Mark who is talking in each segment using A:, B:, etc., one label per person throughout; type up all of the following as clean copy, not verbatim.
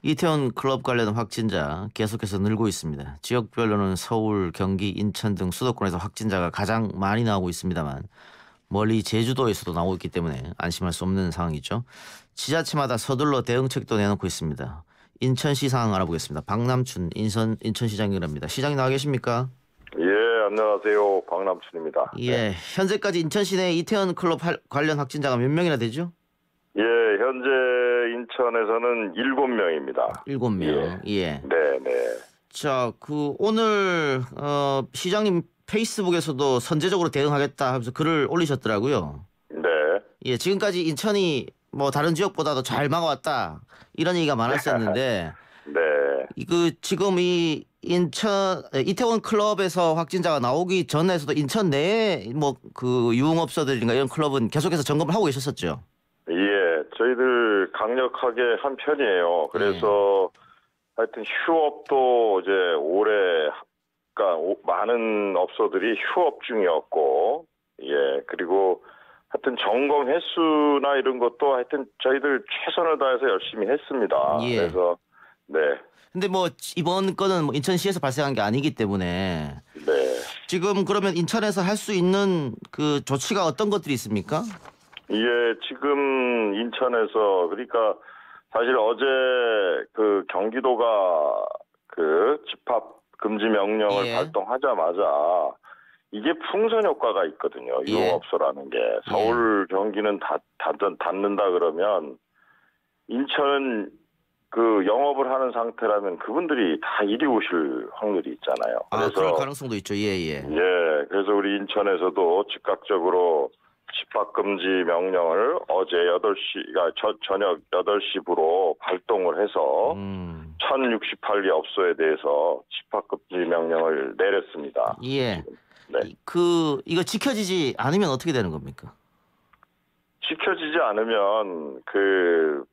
A: 이태원 클럽 관련 확진자 계속해서 늘고 있습니다. 지역별로는 서울, 경기, 인천 등 수도권에서 확진자가 가장 많이 나오고 있습니다만 멀리 제주도에서도 나오고 있기 때문에 안심할 수 없는 상황이죠. 지자체마다 서둘러 대응책도 내놓고 있습니다. 인천시 상황 알아보겠습니다. 박남춘 인천시장 연결합니다. 시장님 나와 계십니까?
B: 예, 안녕하세요. 박남춘입니다. 네.
A: 예, 현재까지 인천시 내 이태원 클럽 관련 확진자가 몇 명이나 되죠?
B: 예, 현재 인천에서는 7명입니다.
A: 7명. 예.
B: 네, 네.
A: 자, 오늘 시장님 페이스북에서도 선제적으로 대응하겠다 하면서 글을 올리셨더라고요.
B: 네.
A: 예, 지금까지 인천이 뭐 다른 지역보다도 잘 막아왔다 이런 얘기가 많았었는데
B: 네.
A: 지금 이 이태원 클럽에서 확진자가 나오기 전에서도 인천 내에 뭐 유흥업소들인가 이런 클럽은 계속해서 점검을 하고 계셨었죠.
B: 예, 저희들 강력하게 한 편이에요. 그래서 하여튼 휴업도 이제 그러니까 많은 업소들이 휴업 중이었고, 예, 그리고 하여튼 점검 횟수나 이런 것도 하여튼 저희들 최선을 다해서 열심히 했습니다.
A: 예.
B: 그래서 네.
A: 근데 뭐 이번 건은 뭐 인천시에서 발생한 게 아니기 때문에
B: 네.
A: 지금 그러면 인천에서 할 수 있는 그 조치가 어떤 것들이 있습니까?
B: 예, 지금 인천에서 그러니까 사실 어제 그 경기도가 그 집합 금지 명령을
A: 예.
B: 발동하자마자 이게 풍선 효과가 있거든요.
A: 예.
B: 유흥업소라는 게 서울 경기는 닫는다 그러면 인천은 그 영업을 하는 상태라면 그분들이 다 이리 오실 확률이 있잖아요. 그래서
A: 그럴 가능성도 있죠. 예, 예.
B: 예, 그래서 우리 인천에서도 즉각적으로 집합금지 명령을 어제 8시가 저녁 8시부로 발동을 해서 1068개 업소에 대해서 집합금지 명령을 내렸습니다.
A: 예.
B: 네.
A: 이거 지켜지지 않으면 어떻게 되는 겁니까?
B: 지켜지지 않으면 그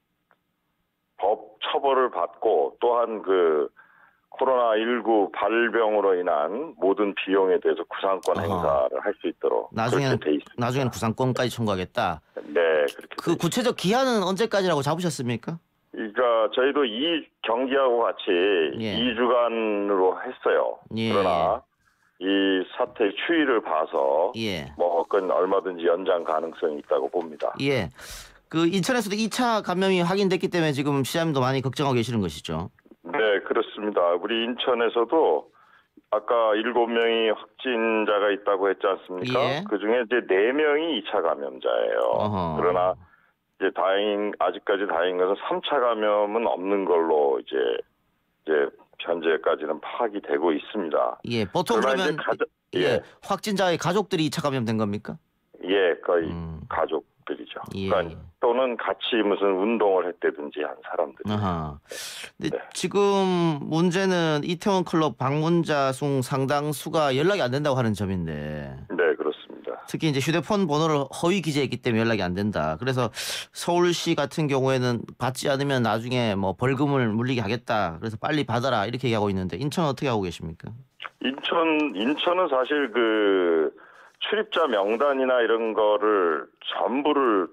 B: 법 처벌을 받고 또한 그 코로나19 발병으로 인한 모든 비용에 대해서 구상권 행사를 할 수 있도록 그렇게 돼 있습니다.
A: 나중에는 구상권까지 청구하겠다.
B: 네, 그렇게.
A: 구체적 기한은 언제까지라고 잡으셨습니까?
B: 그러니까 저희도 이 경기하고 같이 2주간으로 했어요.
A: 예.
B: 그러나 이 사태의 추이를 봐서 뭐 그건 얼마든지 연장 가능성이 있다고 봅니다.
A: 예. 인천에서도 2차 감염이 확인됐기 때문에 지금 시장님도 많이 걱정하고 계시는 것이죠.
B: 네, 그렇습니다. 우리 인천에서도 아까 7명이 확진자가 있다고 했지 않습니까?
A: 예.
B: 그중에 이제 4명이 2차 감염자예요. 그러나 이제 아직까지 다행인 것은 3차 감염은 없는 걸로 이제 현재까지는 파악이 되고 있습니다.
A: 예, 보통 그러면 확진자의 가족들이 2차 감염된 겁니까?
B: 예, 거의 가족들이죠.
A: 예.
B: 그러니까 또는 같이 무슨 운동을 했다든지 한 사람들.
A: 근데 지금 문제는 이태원 클럽 방문자 중 상당수가 연락이 안 된다고 하는 점인데.
B: 네, 그렇습니다.
A: 특히 이제 휴대폰 번호를 허위 기재했기 때문에 연락이 안 된다. 그래서 서울시 같은 경우에는 받지 않으면 나중에 뭐 벌금을 물리게 하겠다. 그래서 빨리 받아라 이렇게 얘기하고 있는데 인천은 어떻게 하고 계십니까?
B: 인천은 사실 출입자 명단이나 이런 거를 전부를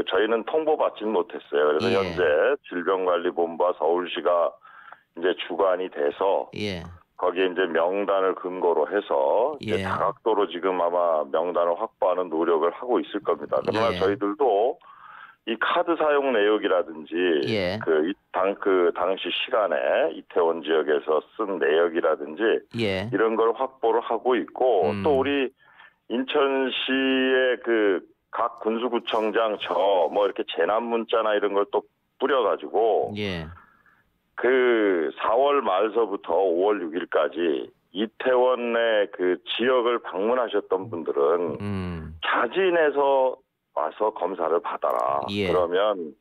B: 저희는 통보받지는 못했어요. 그래서 현재 질병관리본부와 서울시가 이제 주관이 돼서 거기에 이제 명단을 근거로 해서 이제 다각도로 지금 아마 명단을 확보하는 노력을 하고 있을 겁니다. 그러나 저희들도 이 카드 사용 내역이라든지 그 당시 시간에 이태원 지역에서 쓴 내역이라든지 이런 걸 확보를 하고 있고 또 우리 인천시의 각 군수구청장 뭐 이렇게 재난 문자나 이런 걸 또 뿌려가지고 4월 말서부터 5월 6일까지 이태원의 지역을 방문하셨던 분들은 자진해서 와서 검사를 받아라. 그러면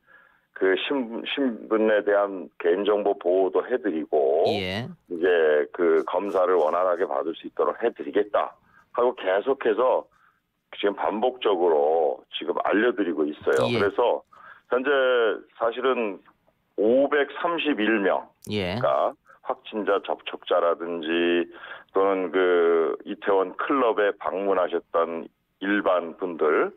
B: 신분에 대한 개인정보 보호도 해드리고 이제 검사를 원활하게 받을 수 있도록 해드리겠다 하고 계속해서 지금 반복적으로 지금 알려드리고 있어요. 그래서 현재 사실은 531명가 확진자 접촉자라든지 또는 이태원 클럽에 방문하셨던 일반 분들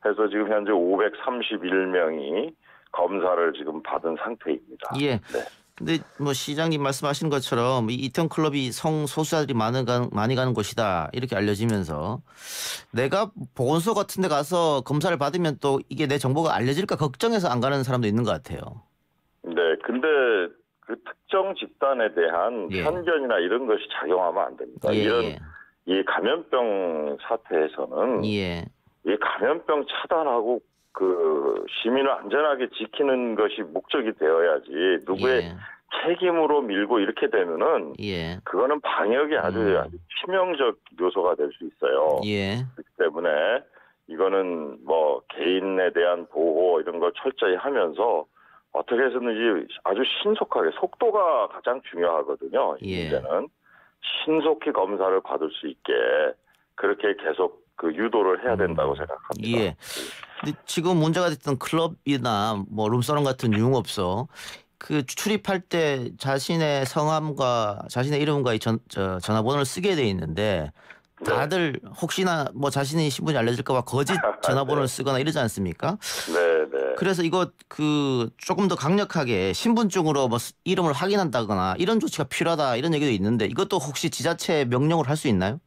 B: 해서 지금 현재 531명이 검사를 지금 받은 상태입니다.
A: 예.
B: 네.
A: 근데 뭐 시장님 말씀하신 것처럼 이 이태원 클럽이 성소수자들이 많이 가는 곳이다 이렇게 알려지면서 내가 보건소 같은 데 가서 검사를 받으면 또 이게 내 정보가 알려질까 걱정해서 안 가는 사람도 있는 것 같아요.
B: 네, 근데 그 특정 집단에 대한
A: 예.
B: 편견이나 이런 것이 작용하면 안 됩니다.
A: 예,
B: 이런
A: 예.
B: 이 감염병 사태에서는
A: 예.
B: 이 감염병 차단하고 그 시민을 안전하게 지키는 것이 목적이 되어야지 누구의
A: 예.
B: 책임으로 밀고 이렇게 되면은
A: 예.
B: 그거는 방역에 아주 치명적 요소가 될 수 있어요.
A: 예.
B: 그렇기 때문에 이거는 뭐 개인에 대한 보호 이런 걸 철저히 하면서 어떻게 해서든지 아주 신속하게 속도가 가장 중요하거든요. 이
A: 예.
B: 문제는 신속히 검사를 받을 수 있게 그렇게 계속 그 유도를 해야 된다고 생각합니다.
A: 예. 근데 지금 문제가 됐던 클럽이나 뭐 룸사롱 같은 유흥업소 그 출입할 때 자신의 성함과 자신의 이름과 전화번호를 쓰게 돼 있는데 다들 혹시나 뭐 자신의 신분이 알려질까 봐 거짓 전화번호를 쓰거나 이러지 않습니까?
B: 네, 네.
A: 그래서 이거 그 조금 더 강력하게 신분증으로 뭐 이름을 확인한다거나 이런 조치가 필요하다 이런 얘기도 있는데 이것도 혹시 지자체 명령으로 할 수 있나요?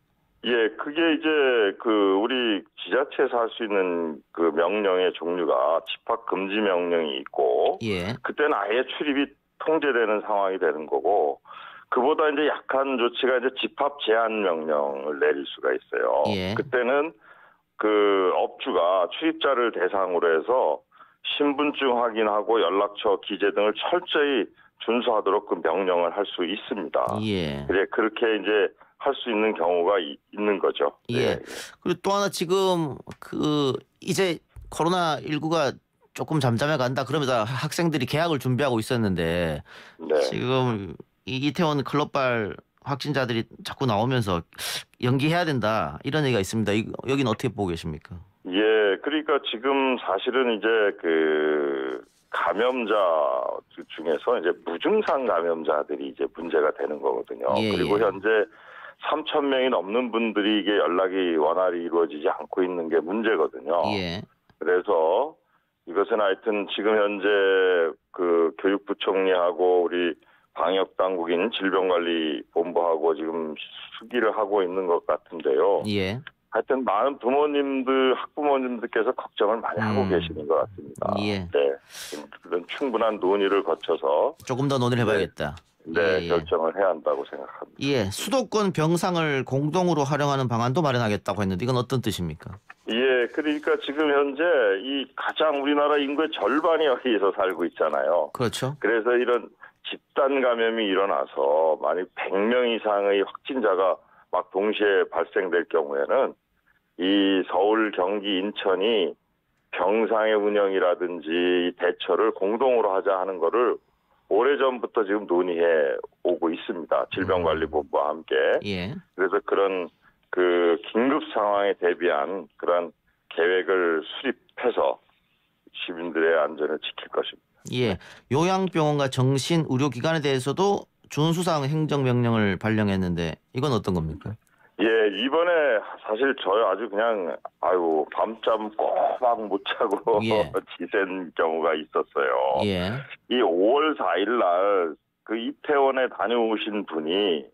B: 예, 그게 이제 그 우리 지자체에서 할 수 있는 그 명령의 종류가 집합 금지 명령이 있고
A: 예.
B: 그때는 아예 출입이 통제되는 상황이 되는 거고 그보다 이제 약한 조치가 이제 집합 제한 명령을 내릴 수가 있어요.
A: 예.
B: 그때는 그 업주가 출입자를 대상으로 해서 신분증 확인하고 연락처 기재 등을 철저히 준수하도록 그 명령을 할 수 있습니다.
A: 예.
B: 그래 그렇게 이제 할 수 있는 경우가 있는 거죠.
A: 예. 그리고 또 하나 지금 그 이제 코로나19가 조금 잠잠해 간다 그러면서 학생들이 개학을 준비하고 있었는데
B: 네.
A: 지금 이태원 클럽발 확진자들이 자꾸 나오면서 연기해야 된다 이런 얘기가 있습니다. 여기는 어떻게 보고 계십니까?
B: 예, 그러니까 지금 사실은 이제 그 감염자 중에서 이제 무증상 감염자들이 이제 문제가 되는 거거든요.
A: 예,
B: 그리고
A: 예.
B: 현재 3,000명이 넘는 분들이 이게 연락이 원활히 이루어지지 않고 있는 게 문제거든요.
A: 예.
B: 그래서 이것은 하여튼 지금 현재 그 교육부총리하고 우리 방역당국인 질병관리본부하고 지금 수기를 하고 있는 것 같은데요.
A: 예.
B: 하여튼 많은 학부모님들께서 걱정을 많이 하고 계시는 것 같습니다.
A: 예.
B: 네. 그런 충분한 논의를 거쳐서
A: 조금 더 논의를 해봐야겠다.
B: 네,
A: 예.
B: 결정을 해야 한다고 생각합니다.
A: 예. 수도권 병상을 공동으로 활용하는 방안도 마련하겠다고 했는데 이건 어떤 뜻입니까?
B: 예, 그러니까 지금 현재 이 가장 우리나라 인구의 절반이 여기에서 살고 있잖아요.
A: 그렇죠.
B: 그래서 이런 집단 감염이 일어나서 만약 100명 이상의 확진자가 막 동시에 발생될 경우에는 이 서울, 경기, 인천이 병상의 운영이라든지 대처를 공동으로 하자 하는 거를 오래전부터 지금 논의해 오고 있습니다. 질병관리본부와 함께.
A: 예.
B: 그래서 그런 그 긴급 상황에 대비한 그런 계획을 수립해서 시민들의 안전을 지킬 것입니다.
A: 예. 요양병원과 정신의료기관에 대해서도 준수사항 행정명령을 발령했는데 이건 어떤 겁니까?
B: 예, 이번에 사실 저희 아주 그냥 밤잠 꼬박 못 자고
A: 예.
B: 지샌 경우가 있었어요.
A: 예.
B: 이 5월 4일 날 그 이태원에 다녀오신 분이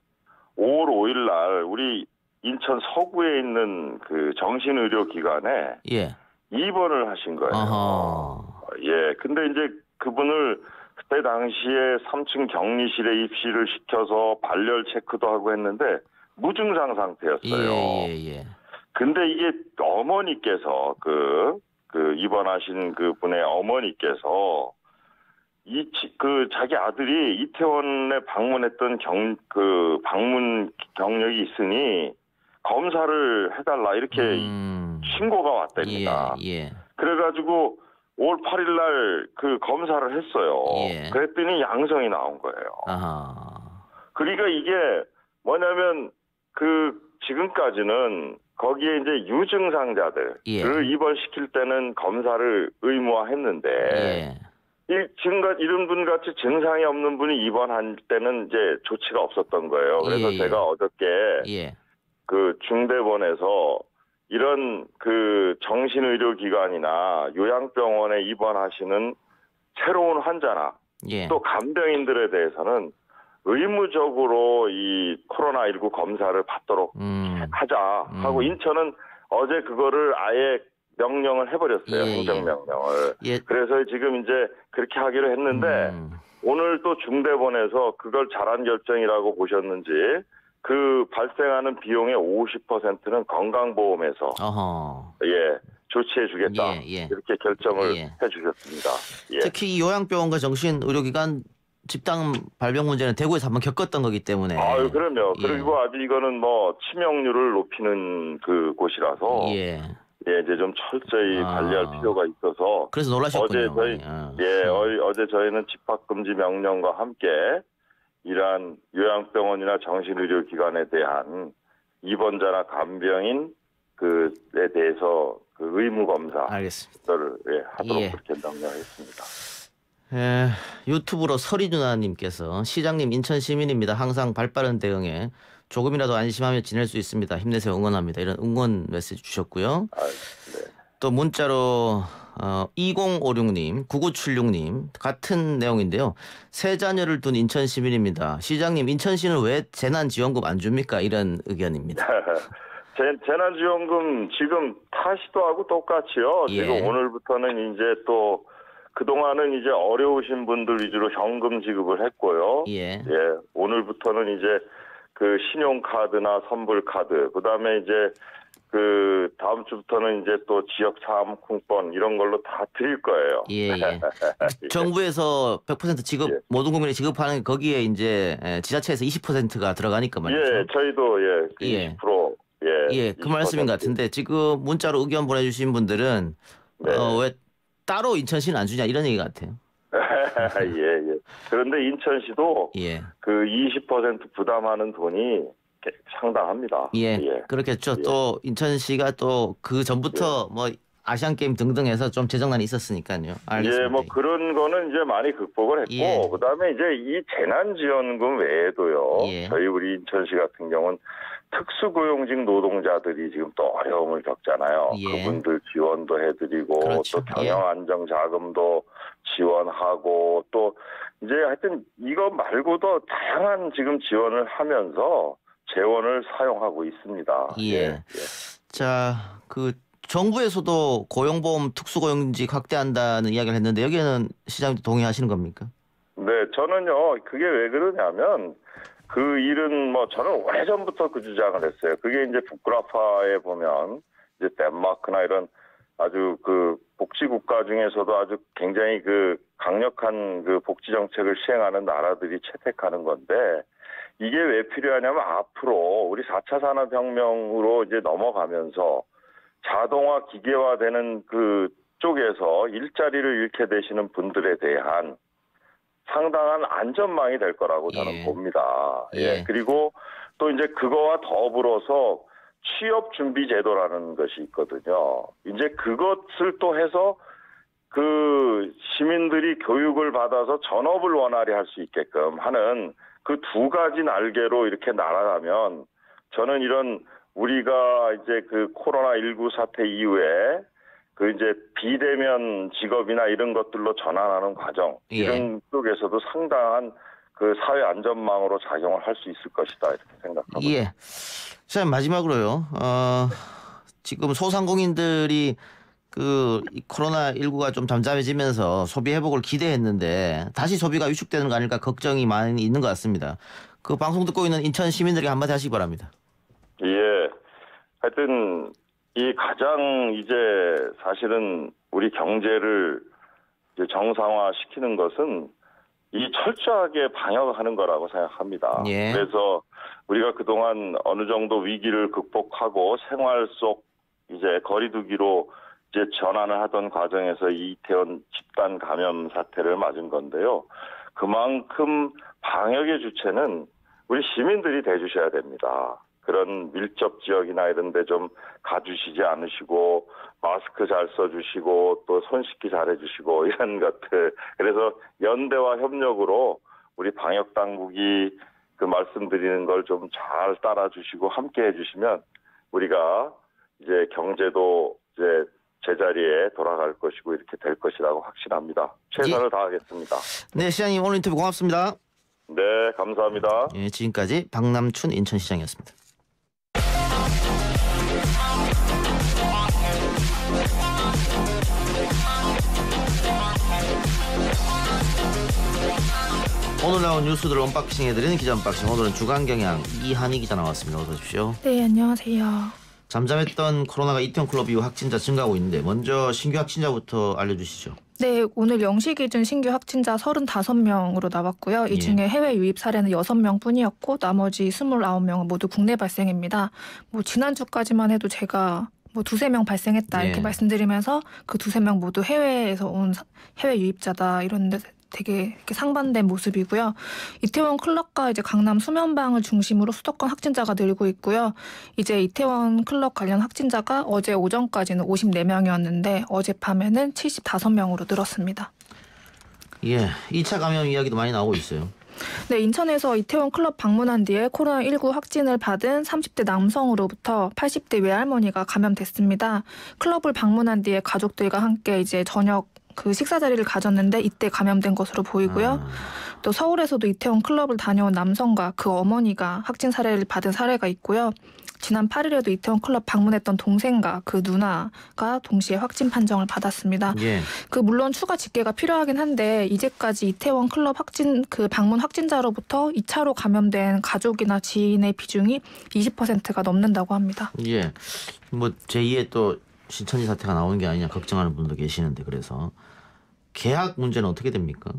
B: 5월 5일 날 우리 인천 서구에 있는 그 정신의료기관에
A: 예.
B: 입원을 하신 거예요.
A: 어허.
B: 예, 근데 이제 그분을 그때 당시에 3층 격리실에 입실을 시켜서 발열 체크도 하고 했는데 무증상 상태였어요.
A: 예.
B: 근데 이게 어머니께서 그 입원하신 그 분의 어머니께서 자기 아들이 이태원에 방문했던 방문 경력이 있으니 검사를 해달라 이렇게 신고가 왔답니다.
A: 예.
B: 그래가지고 5월 8일 날 그 검사를 했어요.
A: 예.
B: 그랬더니 양성이 나온 거예요.
A: 아하.
B: 그러니까 이게 뭐냐면 지금까지는 거기에 이제 유증상자들을
A: 예.
B: 입원시킬 때는 검사를 의무화했는데
A: 예.
B: 이런 분 같이 증상이 없는 분이 입원할 때는 이제 조치가 없었던 거예요. 그래서
A: 예.
B: 제가 어저께
A: 예.
B: 그 중대본에서 이런 그 정신의료기관이나 요양병원에 입원하시는 새로운 환자나
A: 예.
B: 또 간병인들에 대해서는 의무적으로 이 코로나19 검사를 받도록 하자 하고 인천은 어제 그거를 아예 명령을 해버렸어요.
A: 예,
B: 행정명령을.
A: 예.
B: 그래서 지금 이제 그렇게 하기로 했는데 오늘 또 중대본에서 그걸 잘한 결정이라고 보셨는지 그 발생하는 비용의 50%는 건강보험에서
A: 어허.
B: 예 조치해 주겠다
A: 예, 예.
B: 이렇게 결정을
A: 예.
B: 해주셨습니다. 예.
A: 특히 이 요양병원과 정신의료기관 집단 발병 문제는 대구에서 한번 겪었던 거기 때문에.
B: 아유, 그럼요.
A: 예.
B: 그리고 아주 이거는 뭐 치명률을 높이는 그 곳이라서
A: 예.
B: 예, 이제 좀 철저히 관리할 필요가 있어서
A: 그래서 놀라셨군요.
B: 어제 저희 어제 저희는 집합금지 명령과 함께 이러한 요양병원이나 정신의료기관에 대한 입원자나 간병인 그에 대해서 그 의무 검사를
A: 알겠습니다.
B: 하도록
A: 예.
B: 그렇게 명령했습니다.
A: 유튜브로 서리누나님께서 시장님 인천 시민입니다. 항상 발빠른 대응에 조금이라도 안심하며 지낼 수 있습니다. 힘내세요. 응원합니다. 이런 응원 메시지 주셨고요.
B: 네.
A: 또 문자로 2056님, 9976님 같은 내용인데요. 세 자녀를 둔 인천 시민입니다. 시장님 인천시는 왜 재난지원금 안 줍니까? 이런 의견입니다.
B: 재난지원금 지금 타시도하고 똑같이요.
A: 예.
B: 지금 오늘부터는 이제 또 그동안은 이제 어려우신 분들 위주로 현금 지급을 했고요.
A: 예.
B: 오늘부터는 이제 그 신용카드나 선불카드, 그다음에 이제 그 다음 주부터는 이제 또 지역 사업공권 이런 걸로 다 드릴 거예요.
A: 예. 정부에서 100% 지급 모든 국민이 지급하는 거기에 이제 지자체에서 20%가 들어가니까 말이죠.
B: 예, 저희도 그 20%.
A: 그 말씀인 것 같은데 지금 문자로 의견 보내주신 분들은 왜 따로 인천시는 안 주냐 이런 얘기 같아요.
B: 예. 그런데 인천시도 그 20% 부담하는 돈이 상당합니다.
A: 그렇겠죠. 또 인천시가 또 그 전부터 뭐 아시안 게임 등등 해서 좀 재정난이 있었으니까요. 알겠습니다.
B: 뭐 그런 거는 이제 많이 극복을 했고 그다음에 이제 이 재난지원금 외에도요. 저희 우리 인천시 같은 경우는 특수고용직 노동자들이 지금 또 어려움을 겪잖아요. 그분들 지원도 해드리고
A: 그렇죠.
B: 또 경영안정자금도 지원하고 또 이제 하여튼 이거 말고도 다양한 지금 지원을 하면서 재원을 사용하고 있습니다.
A: 자, 그 정부에서도 고용보험 특수고용직 확대한다는 이야기를 했는데 여기에는 시장님도 동의하시는 겁니까?
B: 네, 저는요. 그게 왜 그러냐면 그 일은 뭐 저는 오래전부터 그 주장을 했어요. 그게 이제 북구라파에 보면 이제 덴마크나 이런 아주 그 복지 국가 중에서도 아주 굉장히 그 강력한 그 복지 정책을 시행하는 나라들이 채택하는 건데 이게 왜 필요하냐면 앞으로 우리 4차 산업혁명으로 이제 넘어가면서 자동화 기계화되는 그 쪽에서 일자리를 잃게 되시는 분들에 대한 상당한 안전망이 될 거라고 저는 봅니다. 그리고 또 이제 그거와 더불어서 취업 준비 제도라는 것이 있거든요. 이제 그것을 또 해서 그 시민들이 교육을 받아서 전업을 원활히 할 수 있게끔 하는 그 두 가지 날개로 이렇게 날아가면 저는 이런 우리가 이제 그 코로나19 사태 이후에 그 이제 비대면 직업이나 이런 것들로 전환하는 과정 이런 쪽에서도 상당한 그 사회 안전망으로 작용을 할 수 있을 것이다 이렇게 생각합니다.
A: 자, 마지막으로요. 지금 소상공인들이 그 코로나19가 좀 잠잠해지면서 소비 회복을 기대했는데 다시 소비가 위축되는 거 아닐까 걱정이 많이 있는 것 같습니다. 그 방송 듣고 있는 인천 시민들에게 한마디 하시기 바랍니다.
B: 하여튼 이 가장 이제 사실은 우리 경제를 이제 정상화 시키는 것은 이 철저하게 방역하는 거라고 생각합니다. 그래서 우리가 그동안 어느 정도 위기를 극복하고 생활 속 이제 거리두기로 이제 전환을 하던 과정에서 이 이태원 집단 감염 사태를 맞은 건데요. 그만큼 방역의 주체는 우리 시민들이 돼주셔야 됩니다. 그런 밀접 지역이나 이런 데 좀 가주시지 않으시고 마스크 잘 써주시고 또 손 씻기 잘 해주시고 이런 것들. 그래서 연대와 협력으로 우리 방역 당국이 그 말씀드리는 걸 좀 잘 따라주시고 함께 해주시면 우리가 이제 경제도 이제 제자리에 돌아갈 것이고 이렇게 될 것이라고 확신합니다. 최선을 다하겠습니다.
A: 네, 시장님 오늘 인터뷰 고맙습니다.
B: 네, 감사합니다.
A: 예, 지금까지 박남춘 인천시장이었습니다. 오늘 나온 뉴스들을 언박싱해드리는 기자 언박싱. 오늘은 주간경향 이한희 기자 나왔습니다. 어서 오십시오.
C: 네, 안녕하세요.
A: 잠잠했던 코로나가 이태원 클럽 이후 확진자 증가하고 있는데 먼저 신규 확진자부터 알려주시죠.
C: 네, 오늘 0시 기준 신규 확진자 35명으로 나왔고요. 이 중에 해외 유입 사례는 6명 뿐이었고 나머지 29명은 모두 국내 발생입니다. 지난주까지만 해도 제가 2-3명 발생했다 이렇게 말씀드리면서 그 2-3명 모두 해외에서 온 해외 유입자다 이런데 되게 이렇게 상반된 모습이고요. 이태원 클럽과 이제 강남 수면방을 중심으로 수도권 확진자가 늘고 있고요. 이제 이태원 클럽 관련 확진자가 어제 오전까지는 54명이었는데 어젯밤에는 75명으로 늘었습니다.
A: 예, 2차 감염 이야기도 많이 나오고 있어요.
C: 네, 인천에서 이태원 클럽 방문한 뒤에 코로나19 확진을 받은 30대 남성으로부터 80대 외할머니가 감염됐습니다. 클럽을 방문한 뒤에 가족들과 함께 이제 저녁 식사 자리를 가졌는데 이때 감염된 것으로 보이고요. 또 서울에서도 이태원 클럽을 다녀온 남성과 그 어머니가 확진 사례를 받은 사례가 있고요. 지난 8일에도 이태원 클럽 방문했던 동생과 그 누나가 동시에 확진 판정을 받았습니다. 물론 추가 집계가 필요하긴 한데 이제까지 이태원 클럽 방문 확진자로부터 2차로 감염된 가족이나 지인의 비중이 20%가 넘는다고 합니다.
A: 예, 제2의 또 신천지 사태가 나오는 게 아니냐 걱정하는 분도 계시는데 그래서 계약 문제는 어떻게 됩니까?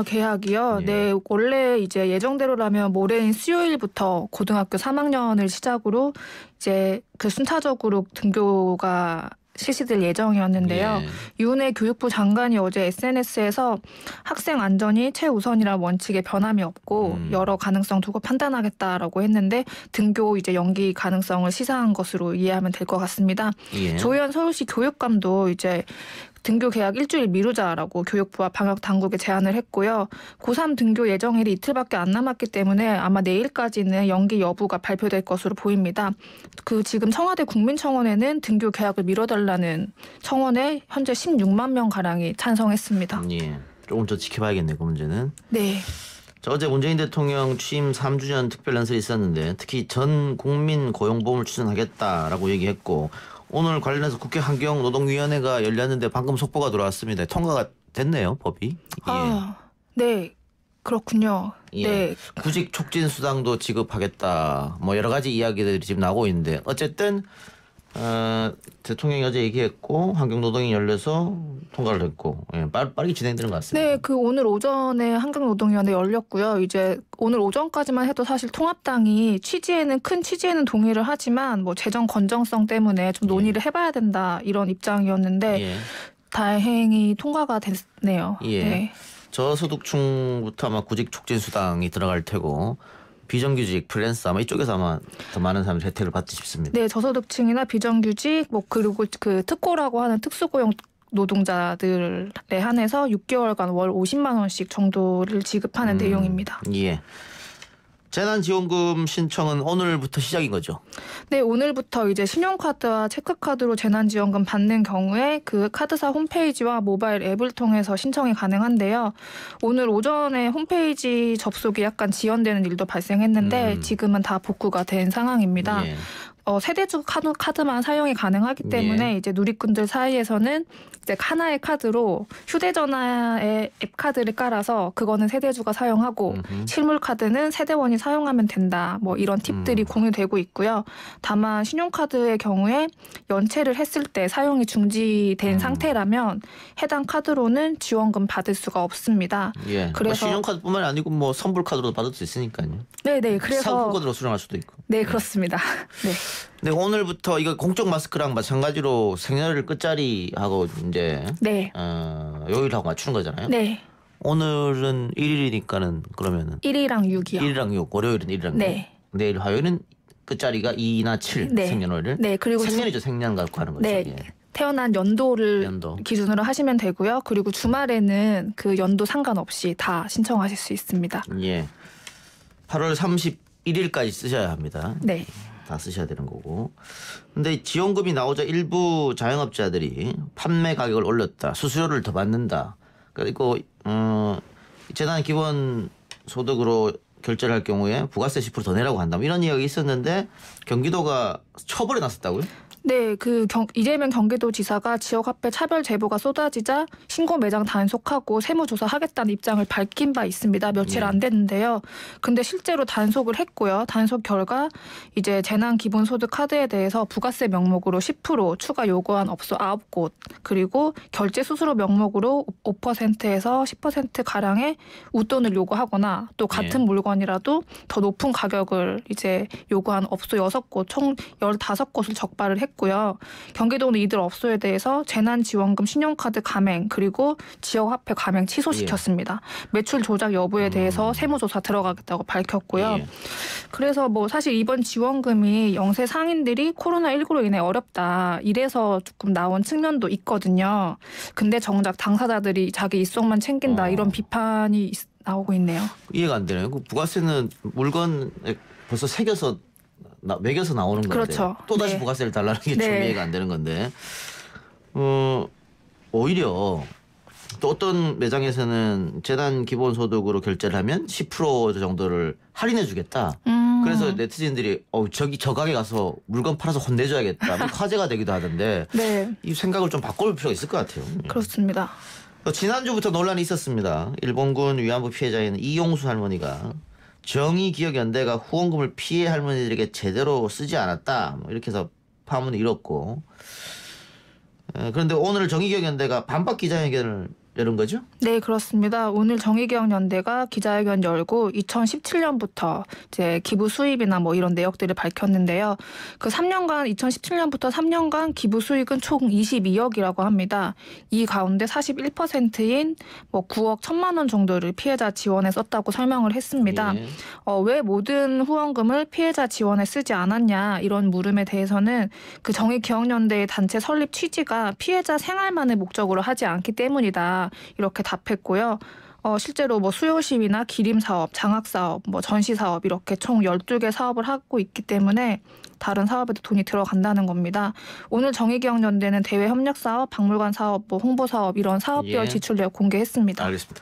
C: 계약이요? 네, 원래 이제 예정대로라면 모레인 수요일부터 고등학교 3학년을 시작으로 이제 순차적으로 등교가 실시될 예정이었는데요. 유은혜 교육부 장관이 어제 SNS에서 학생 안전이 최우선이라는 원칙에 변함이 없고 여러 가능성 두고 판단하겠다라고 했는데 등교 이제 연기 가능성을 시사한 것으로 이해하면 될 것 같습니다. 조현 서울시 교육감도 이제 등교 계약 일주일 미루자라고 교육부와 방역 당국에 제안을 했고요. 고3 등교 예정일이 이틀밖에 안 남았기 때문에 아마 내일까지는 연기 여부가 발표될 것으로 보입니다. 지금 청와대 국민청원에는 등교 계약을 미뤄달라는 청원에 현재 16만 명 가량이 찬성했습니다.
A: 예, 조금 더 지켜봐야겠네요. 그 문제는.
C: 네.
A: 어제 문재인 대통령 취임 3주년 특별연설이 있었는데 특히 전 국민 고용보험을 추진하겠다라고 얘기했고 오늘 관련해서 국회 환경노동위원회가 열렸는데 방금 속보가 들어왔습니다. 통과가 됐네요, 법이.
C: 네, 그렇군요. 네.
A: 구직 촉진 수당도 지급하겠다. 여러 가지 이야기들이 지금 나오고 있는데 어쨌든 대통령이 어제 얘기했고 환경노동이 열려서 통과를 했고 빠르게 진행되는 것 같습니다.
C: 네, 오늘 오전에 환경노동위원회 열렸고요. 이제 오늘 오전까지만 해도 사실 통합당이 큰 취지에는 동의를 하지만 재정 건정성 때문에 좀 논의를 해봐야 된다 이런 입장이었는데 다행히 통과가 됐네요. 네.
A: 저소득층부터 아마 구직 촉진 수당이 들어갈 테고 비정규직, 프리랜서 아마 이쪽에서 아마 더 많은 사람들이 혜택을 받지 싶습니다.
C: 네, 저소득층이나 비정규직 그리고 특고라고 하는 특수고용 노동자들에 한해서 6개월간 월 50만 원씩 정도를 지급하는 내용입니다.
A: 예. 재난지원금 신청은 오늘부터 시작인 거죠?
C: 네, 오늘부터 이제 신용카드와 체크카드로 재난지원금 받는 경우에 그 카드사 홈페이지와 모바일 앱을 통해서 신청이 가능한데요. 오늘 오전에 홈페이지 접속이 약간 지연되는 일도 발생했는데 지금은 다 복구가 된 상황입니다. 세대주 카드만 사용이 가능하기 때문에 이제 누리꾼들 사이에서는 이제 하나의 카드로 휴대전화에 앱 카드를 깔아서 그거는 세대주가 사용하고 실물 카드는 세대원이 사용하면 된다. 이런 팁들이 공유되고 있고요. 다만 신용카드의 경우에 연체를 했을 때 사용이 중지된 상태라면 해당 카드로는 지원금 받을 수가 없습니다.
A: 그래서 신용카드뿐만 아니고 선불카드로도 받을 수 있으니까요.
C: 네네. 그래서
A: 상품권으로 수령할 수도 있고.
C: 네, 그렇습니다. 네.
A: 네, 오늘부터 이거 공적 마스크랑 마찬가지로 생년을 끝자리 하고 이제 요일하고 맞추는 거잖아요.
C: 네.
A: 오늘은 1일이니까는 그러면은
C: 1이랑 6이요.
A: 1이랑 6, 월요일은 1이랑 6. 내일 화요일은 끝자리가 2나 7 생년월일.
C: 네, 그리고
A: 생년이죠. 생년 갖고 하는 거죠.
C: 네. 태어난 연도를 기준으로 하시면 되고요. 그리고 주말에는 그 연도 상관없이 다 신청하실 수 있습니다.
A: 8월 31일까지 쓰셔야 합니다.
C: 네.
A: 다 쓰셔야 되는 거고. 근데 이 지원금이 나오자 일부 자영업자들이 판매 가격을 올렸다, 수수료를 더 받는다. 그리고 재단 기본 소득으로 결제를 할 경우에 부가세 10%더 내라고 한다. 이런 이야기가 있었는데 경기도가 처벌해 놨었다고요?
C: 네, 이재명 경기도지사가 지역화폐 차별 제보가 쏟아지자 신고 매장 단속하고 세무조사하겠다는 입장을 밝힌 바 있습니다. 며칠 안 됐는데요. 근데 실제로 단속을 했고요. 단속 결과 이제 재난기본소득 카드에 대해서 부가세 명목으로 10% 추가 요구한 업소 9곳, 그리고 결제 수수료 명목으로 5%에서 10% 가량의 웃돈을 요구하거나 또 같은 물건이라도 더 높은 가격을 이제 요구한 업소 6곳, 총 15곳을 적발을 했고. 고요. 경기도는 이들 업소에 대해서 재난지원금 신용카드 감행 그리고 지역화폐 감행 취소시켰습니다. 매출 조작 여부에 대해서 세무조사 들어가겠다고 밝혔고요. 그래서 뭐 사실 이번 지원금이 영세 상인들이 코로나19로 인해 어렵다 이래서 조금 나온 측면도 있거든요. 근데 정작 당사자들이 자기 입속만 챙긴다 이런 비판이 나오고 있네요.
A: 이해가 안 되네요. 그 부가세는 물건에 벌써 새겨서 매겨서 나오는 건데
C: 그렇죠.
A: 또다시
C: 네.
A: 부가세를 달라는 게 좀 이해가 안 되는 건데 오히려 또 어떤 매장에서는 재단 기본소득으로 결제를 하면 10% 정도를 할인해 주겠다. 그래서 네티즌들이 저기 저 가게 가서 물건 팔아서 혼내줘야겠다. 화제가 되기도 하던데
C: 네.
A: 이 생각을 좀 바꿔볼 필요가 있을 것 같아요.
C: 그렇습니다.
A: 지난주부터 논란이 있었습니다. 일본군 위안부 피해자인 이용수 할머니가 정의기억연대가 후원금을 피해 할머니들에게 제대로 쓰지 않았다. 이렇게 해서 파문이 일었고. 그런데 오늘 정의기억연대가 반박 기자회견을 열은 거죠?
C: 네, 그렇습니다. 오늘 정의기억연대가 기자회견 열고 2017년부터 이제 기부 수입이나 뭐 이런 내역들을 밝혔는데요. 그 3년간 2017년부터 3년간 기부 수익은 총 22억이라고 합니다. 이 가운데 41%인 뭐 9억 1천만 원 정도를 피해자 지원에 썼다고 설명을 했습니다.
A: 예.
C: 왜 모든 후원금을 피해자 지원에 쓰지 않았냐 이런 물음에 대해서는 그 정의기억연대의 단체 설립 취지가 피해자 생활만을 목적으로 하지 않기 때문이다. 이렇게 답했고요. 실제로 뭐 수요 시위나 기림 사업, 장학 사업, 뭐 전시 사업 이렇게 총 12개 사업을 하고 있기 때문에 다른 사업에도 돈이 들어간다는 겁니다. 오늘 정의기억연대는 대외 협력 사업, 박물관 사업, 뭐 홍보 사업 이런 사업별 지출 내역 공개했습니다.
A: 알겠습니다.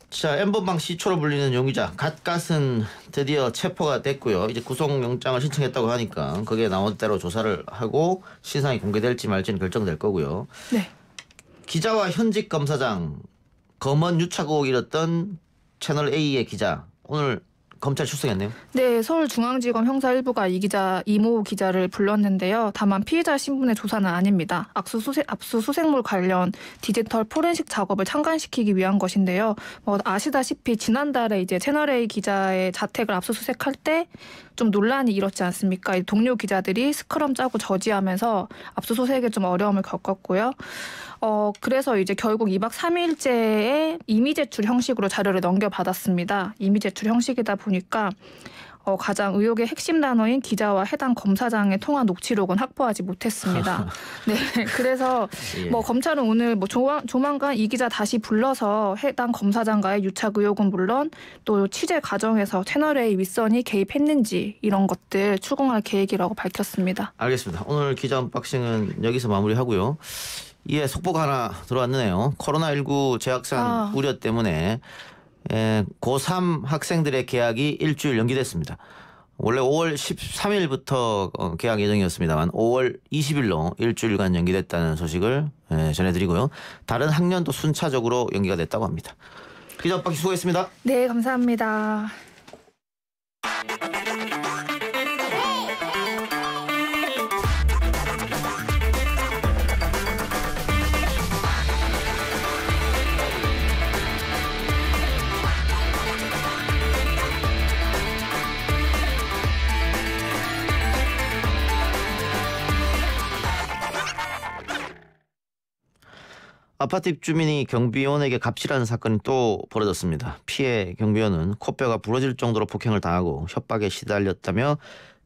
A: 자, N번방 시초로 불리는 용의자 갓갓은 드디어 체포가 됐고요. 이제 구속영장을 신청했다고 하니까 거기에 나온 대로 조사를 하고 신상이 공개될지 말지는 결정될 거고요.
C: 네.
A: 기자와 현직 검사장, 검언 유착 의혹이 일었던 채널A의 기자 오늘 검찰 출석했네요.
C: 네, 서울중앙지검 형사 1부가 이모 기자를 불렀는데요. 다만 피해자 신분의 조사는 아닙니다. 압수수색물 관련 디지털 포렌식 작업을 창간시키기 위한 것인데요. 뭐 아시다시피 지난달에 이제 채널A 기자의 자택을 압수수색할 때 좀 논란이 일었지 않습니까? 동료 기자들이 스크럼 짜고 저지하면서 압수수색에 좀 어려움을 겪었고요. 그래서 이제 결국 2박 3일째에 임의 제출 형식으로 자료를 넘겨받았습니다. 임의 제출 형식이다 보니까 가장 의혹의 핵심 단어인 기자와 해당 검사장의 통화 녹취록은 확보하지 못했습니다. 네, 그래서 뭐 검찰은 오늘 뭐 조만간 이 기자 다시 불러서 해당 검사장과의 유착 의혹은 물론 또 취재 과정에서 채널A 윗선이 개입했는지 이런 것들 추궁할 계획이라고 밝혔습니다.
A: 알겠습니다. 오늘 기자 언박싱은 여기서 마무리하고요. 예, 속보가 하나 들어왔네요. 코로나19 재확산 우려 때문에 고3 학생들의 개학이 일주일 연기됐습니다. 원래 5월 13일부터 개학 예정이었습니다만 5월 20일로 일주일간 연기됐다는 소식을 전해드리고요. 다른 학년도 순차적으로 연기가 됐다고 합니다. 기자 언박싱 수고했습니다.
C: 네, 감사합니다.
A: 아파트 입주민이 경비원에게 갑질하는 사건이 또 벌어졌습니다. 피해 경비원은 코뼈가 부러질 정도로 폭행을 당하고 협박에 시달렸다며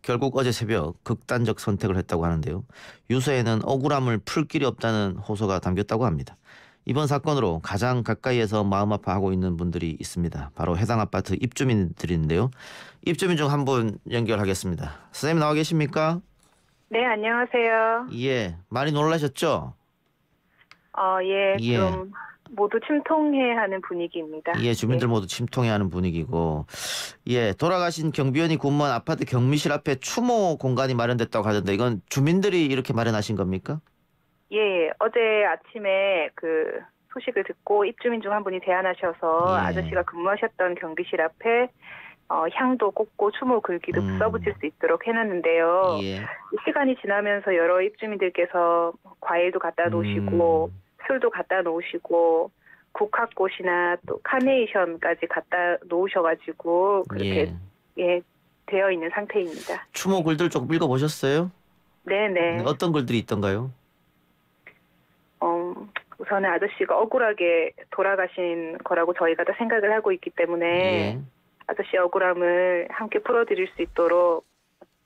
A: 결국 어제 새벽 극단적 선택을 했다고 하는데요. 유서에는 억울함을 풀 길이 없다는 호소가 담겼다고 합니다. 이번 사건으로 가장 가까이에서 마음 아파하고 있는 분들이 있습니다. 바로 해당 아파트 입주민들인데요. 입주민 중 한 분 연결하겠습니다. 선생님 나와 계십니까?
D: 네, 안녕하세요.
A: 예, 많이 놀라셨죠?
D: 예,
A: 예.
D: 좀 모두 침통해하는 분위기입니다.
A: 예, 주민들
D: 네.
A: 모두 침통해하는 분위기고, 예, 돌아가신 경비원이 근무한 아파트 격리실 앞에 추모 공간이 마련됐다고 하던데 이건 주민들이 이렇게 마련하신 겁니까?
D: 예, 어제 아침에 그 소식을 듣고 입주민 중 한 분이 제안하셔서
A: 예.
D: 아저씨가 근무하셨던 경비실 앞에 향도 꽂고 추모 글귀도 써붙일 수 있도록 해놨는데요.
A: 예.
D: 시간이 지나면서 여러 입주민들께서 과일도 갖다 놓으시고 술도 갖다 놓으시고 국화꽃이나 또 카네이션까지 갖다 놓으셔가지고 그렇게 예, 되어 있는 상태입니다.
A: 추모 글들 조금 읽어보셨어요?
D: 네네.
A: 어떤 글들이 있던가요?
D: 우선은 아저씨가 억울하게 돌아가신 거라고 저희가 다 생각을 하고 있기 때문에
A: 예.
D: 아저씨 억울함을 함께 풀어드릴 수 있도록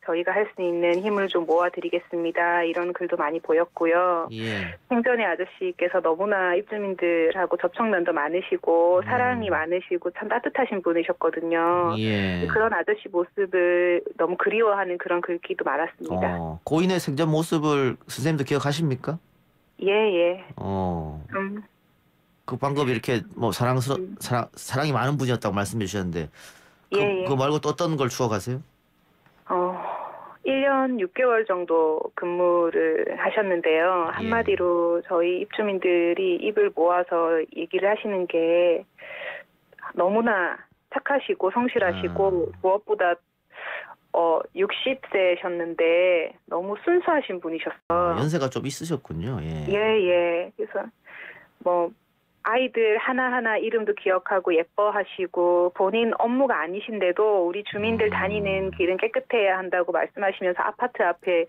D: 저희가 할 수 있는 힘을 좀 모아드리겠습니다. 이런 글도 많이 보였고요.
A: 예.
D: 생전에 아저씨께서 너무나 입주민들하고 접촉면도 많으시고 사랑이 많으시고 참 따뜻하신 분이셨거든요.
A: 예.
D: 그런 아저씨 모습을 너무 그리워하는 그런 글귀도 많았습니다.
A: 고인의 생전 모습을 선생님도 기억하십니까?
D: 예.
A: 그 방금 이렇게 뭐 사랑이 많은 분이었다고 말씀해 주셨는데
D: 예.
A: 그거 말고 또 어떤 걸 추억하세요?
D: 1년 6개월 정도 근무를 하셨는데요. 한마디로 저희 입주민들이 입을 모아서 얘기를 하시는 게 너무나 착하시고 성실하시고 무엇보다 60세셨는데 너무 순수하신 분이셨어요.
A: 연세가 좀 있으셨군요. 예.
D: 예. 그래서 뭐 아이들 하나하나 이름도 기억하고 예뻐하시고 본인 업무가 아니신데도 우리 주민들 다니는 길은 깨끗해야 한다고 말씀하시면서 아파트 앞에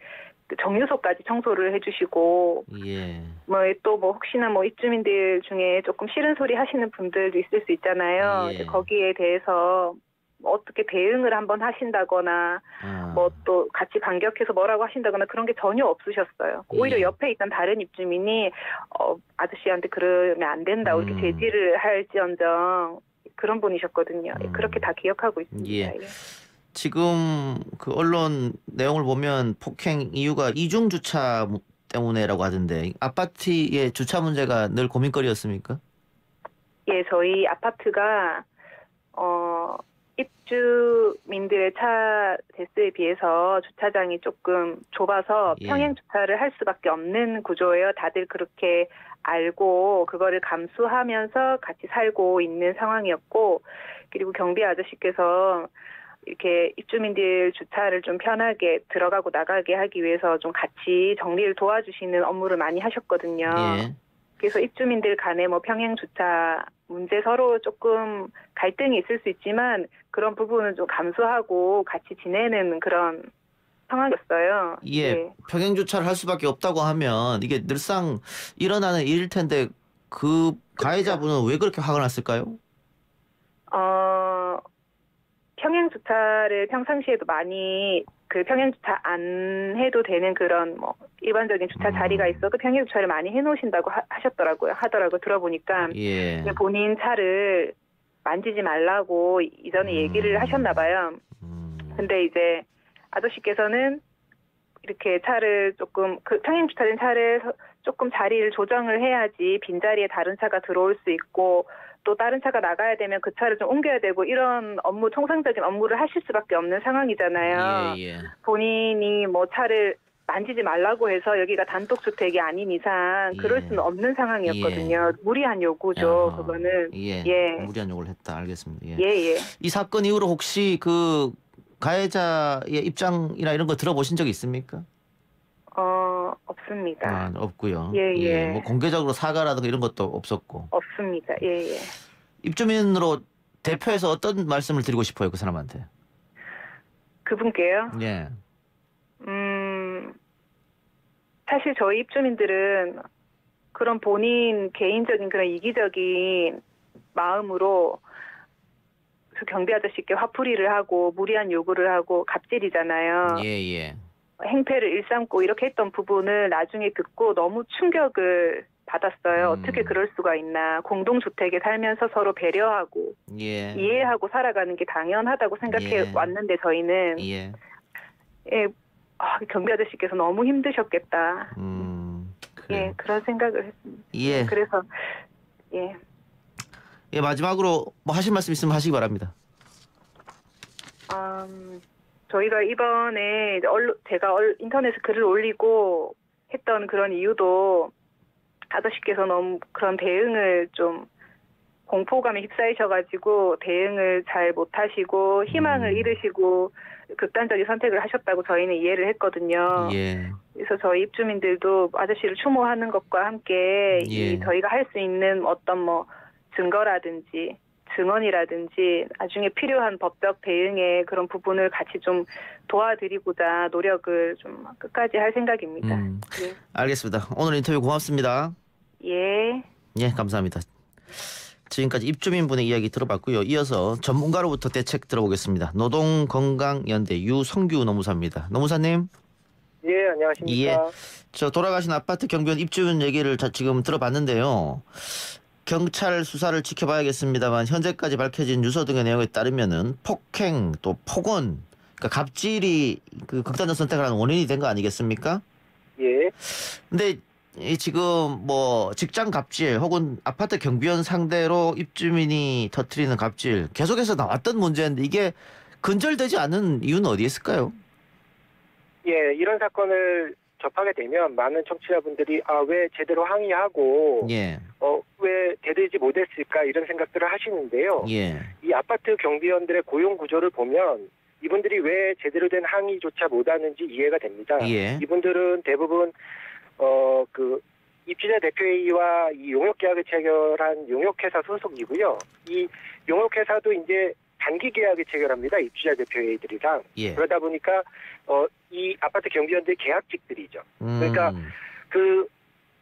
D: 그 정유소까지 청소를 해주시고
A: 예.
D: 또 혹시나 입주민들 중에 조금 싫은 소리 하시는 분들도 있을 수 있잖아요.
A: 예.
D: 거기에 대해서 어떻게 대응을 한번 하신다거나 또 같이 반격해서 뭐라고 하신다거나 그런 게 전혀 없으셨어요. 오히려 옆에 있던 다른 입주민이 아저씨한테 그러면 안 된다 이렇게 제지를 할지언정 그런 분이셨거든요. 그렇게 다 기억하고 있습니다.
A: 예. 지금 그 언론 내용을 보면 폭행 이유가 이중 주차 때문에라고 하던데 아파트의 주차 문제가 늘 고민거리였습니까?
D: 예, 저희 아파트가 입주민들의 차 대수에 비해서 주차장이 조금 좁아서 평행 주차를 할 수밖에 없는 구조예요. 다들 그렇게 알고 그거를 감수하면서 같이 살고 있는 상황이었고, 그리고 경비 아저씨께서 이렇게 입주민들 주차를 좀 편하게 들어가고 나가게 하기 위해서 좀 같이 정리를 도와주시는 업무를 많이 하셨거든요.
A: 예.
D: 그래서 입주민들 간에 평행 주차 문제 서로 조금 갈등이 있을 수 있지만 그런 부분은 좀 감수하고 같이 지내는 그런 상황이었어요.
A: 예. 평행 주차를 할 수밖에 없다고 하면 이게 늘상 일어나는 일일 텐데 그 가해자분은 왜 그렇게 화가 났을까요?
D: 평행 주차를 평상시에도 많이 평행 주차 안 해도 되는 그런 일반적인 주차 자리가 있어도 평행 주차를 많이 해놓으신다고 하더라고요. 들어보니까 본인 차를 만지지 말라고 이전에 얘기를 하셨나 봐요. 근데 이제 아저씨께서는 이렇게 차를 조금 평행 주차된 차를 조금 자리를 조정을 해야지 빈자리에 다른 차가 들어올 수 있고 또 다른 차가 나가야 되면 그 차를 좀 옮겨야 되고 이런 통상적인 업무를 하실 수밖에 없는 상황이잖아요. 본인이 차를 만지지 말라고 해서 여기가 단독주택이 아닌 이상 그럴 수는 없는 상황이었거든요. 무리한 요구죠. 그거는.
A: 무리한 요구를 했다. 알겠습니다.
D: 예.
A: 이 사건 이후로 혹시 그 가해자의 입장이나 이런 거 들어보신 적 있습니까?
D: 없습니다.
A: 없고요.
D: 예.
A: 공개적으로 사과라든가 이런 것도 없었고.
D: 없습니다. 예.
A: 입주민으로 대표해서 어떤 말씀을 드리고 싶어요, 그 사람한테?
D: 그분께요?
A: 예.
D: 사실 저희 입주민들은 그런 본인 개인적인 그런 이기적인 마음으로 그 경비 아저씨께 화풀이를 하고 무리한 요구를 하고 갑질이잖아요.
A: 예.
D: 행패를 일삼고 이렇게 했던 부분을 나중에 듣고 너무 충격을 받았어요. 어떻게 그럴 수가 있나. 공동주택에 살면서 서로 배려하고
A: 예.
D: 이해하고 살아가는 게 당연하다고 생각해
A: 예.
D: 왔는데 저희는
A: 예.
D: 예, 경비 아저씨께서 너무 힘드셨겠다.
A: 그래요.
D: 예, 그런 생각을 했습니다.
A: 예.
D: 그래서 예.
A: 예, 마지막으로 뭐 하실 말씀 있으면 하시기 바랍니다.
D: 저희가 이번에 이제 제가 인터넷에 글을 올리고 했던 그런 이유도 아저씨께서 너무 그런 대응을 좀 공포감에 휩싸이셔가지고 대응을 잘 못하시고 희망을 잃으시고 극단적인 선택을 하셨다고 저희는 이해를 했거든요.
A: 예.
D: 그래서 저희 입주민들도 아저씨를 추모하는 것과 함께
A: 예.
D: 저희가 할 수 있는 어떤 뭐 증거라든지 증언이라든지 나중에 필요한 법적 대응의 그런 부분을 같이 좀 도와드리고자 노력을 좀 끝까지 할 생각입니다. 예.
A: 알겠습니다. 오늘 인터뷰 고맙습니다.
D: 예.
A: 예, 감사합니다. 지금까지 입주민분의 이야기 들어봤고요. 이어서 전문가로부터 대책 들어보겠습니다. 노동건강연대 유성규 노무사입니다. 노무사님.
E: 예, 안녕하십니까.
A: 예, 저 돌아가신 아파트 경비원 입주민 얘기를 지금 들어봤는데요. 경찰 수사를 지켜봐야겠습니다만 현재까지 밝혀진 유서 등의 내용에 따르면은 폭행 또 폭언, 그러니까 갑질이 그 극단적 선택을 하는 원인이 된 거 아니겠습니까?
E: 예.
A: 근데 지금 뭐 직장 갑질 혹은 아파트 경비원 상대로 입주민이 터뜨리는 갑질 계속해서 나왔던 문제인데 이게 근절되지 않은 이유는 어디에 있을까요?
E: 예, 이런 사건을 접하게 되면 많은 청취자분들이 왜 제대로 항의하고
A: 예.
E: 왜 대들지 못했을까 이런 생각들을 하시는데요.
A: 예.
E: 이 아파트 경비원들의 고용 구조를 보면 이분들이 왜 제대로 된 항의조차 못하는지 이해가 됩니다.
A: 예.
E: 이분들은 대부분 그 입주자 대표회의와 이 용역계약을 체결한 용역회사 소속이고요. 이 용역회사도 이제 단기 계약을 체결합니다. 입주자 대표회의들이랑.
A: 예.
E: 그러다 보니까 이 아파트 경비원들 계약직들이죠. 그러니까 그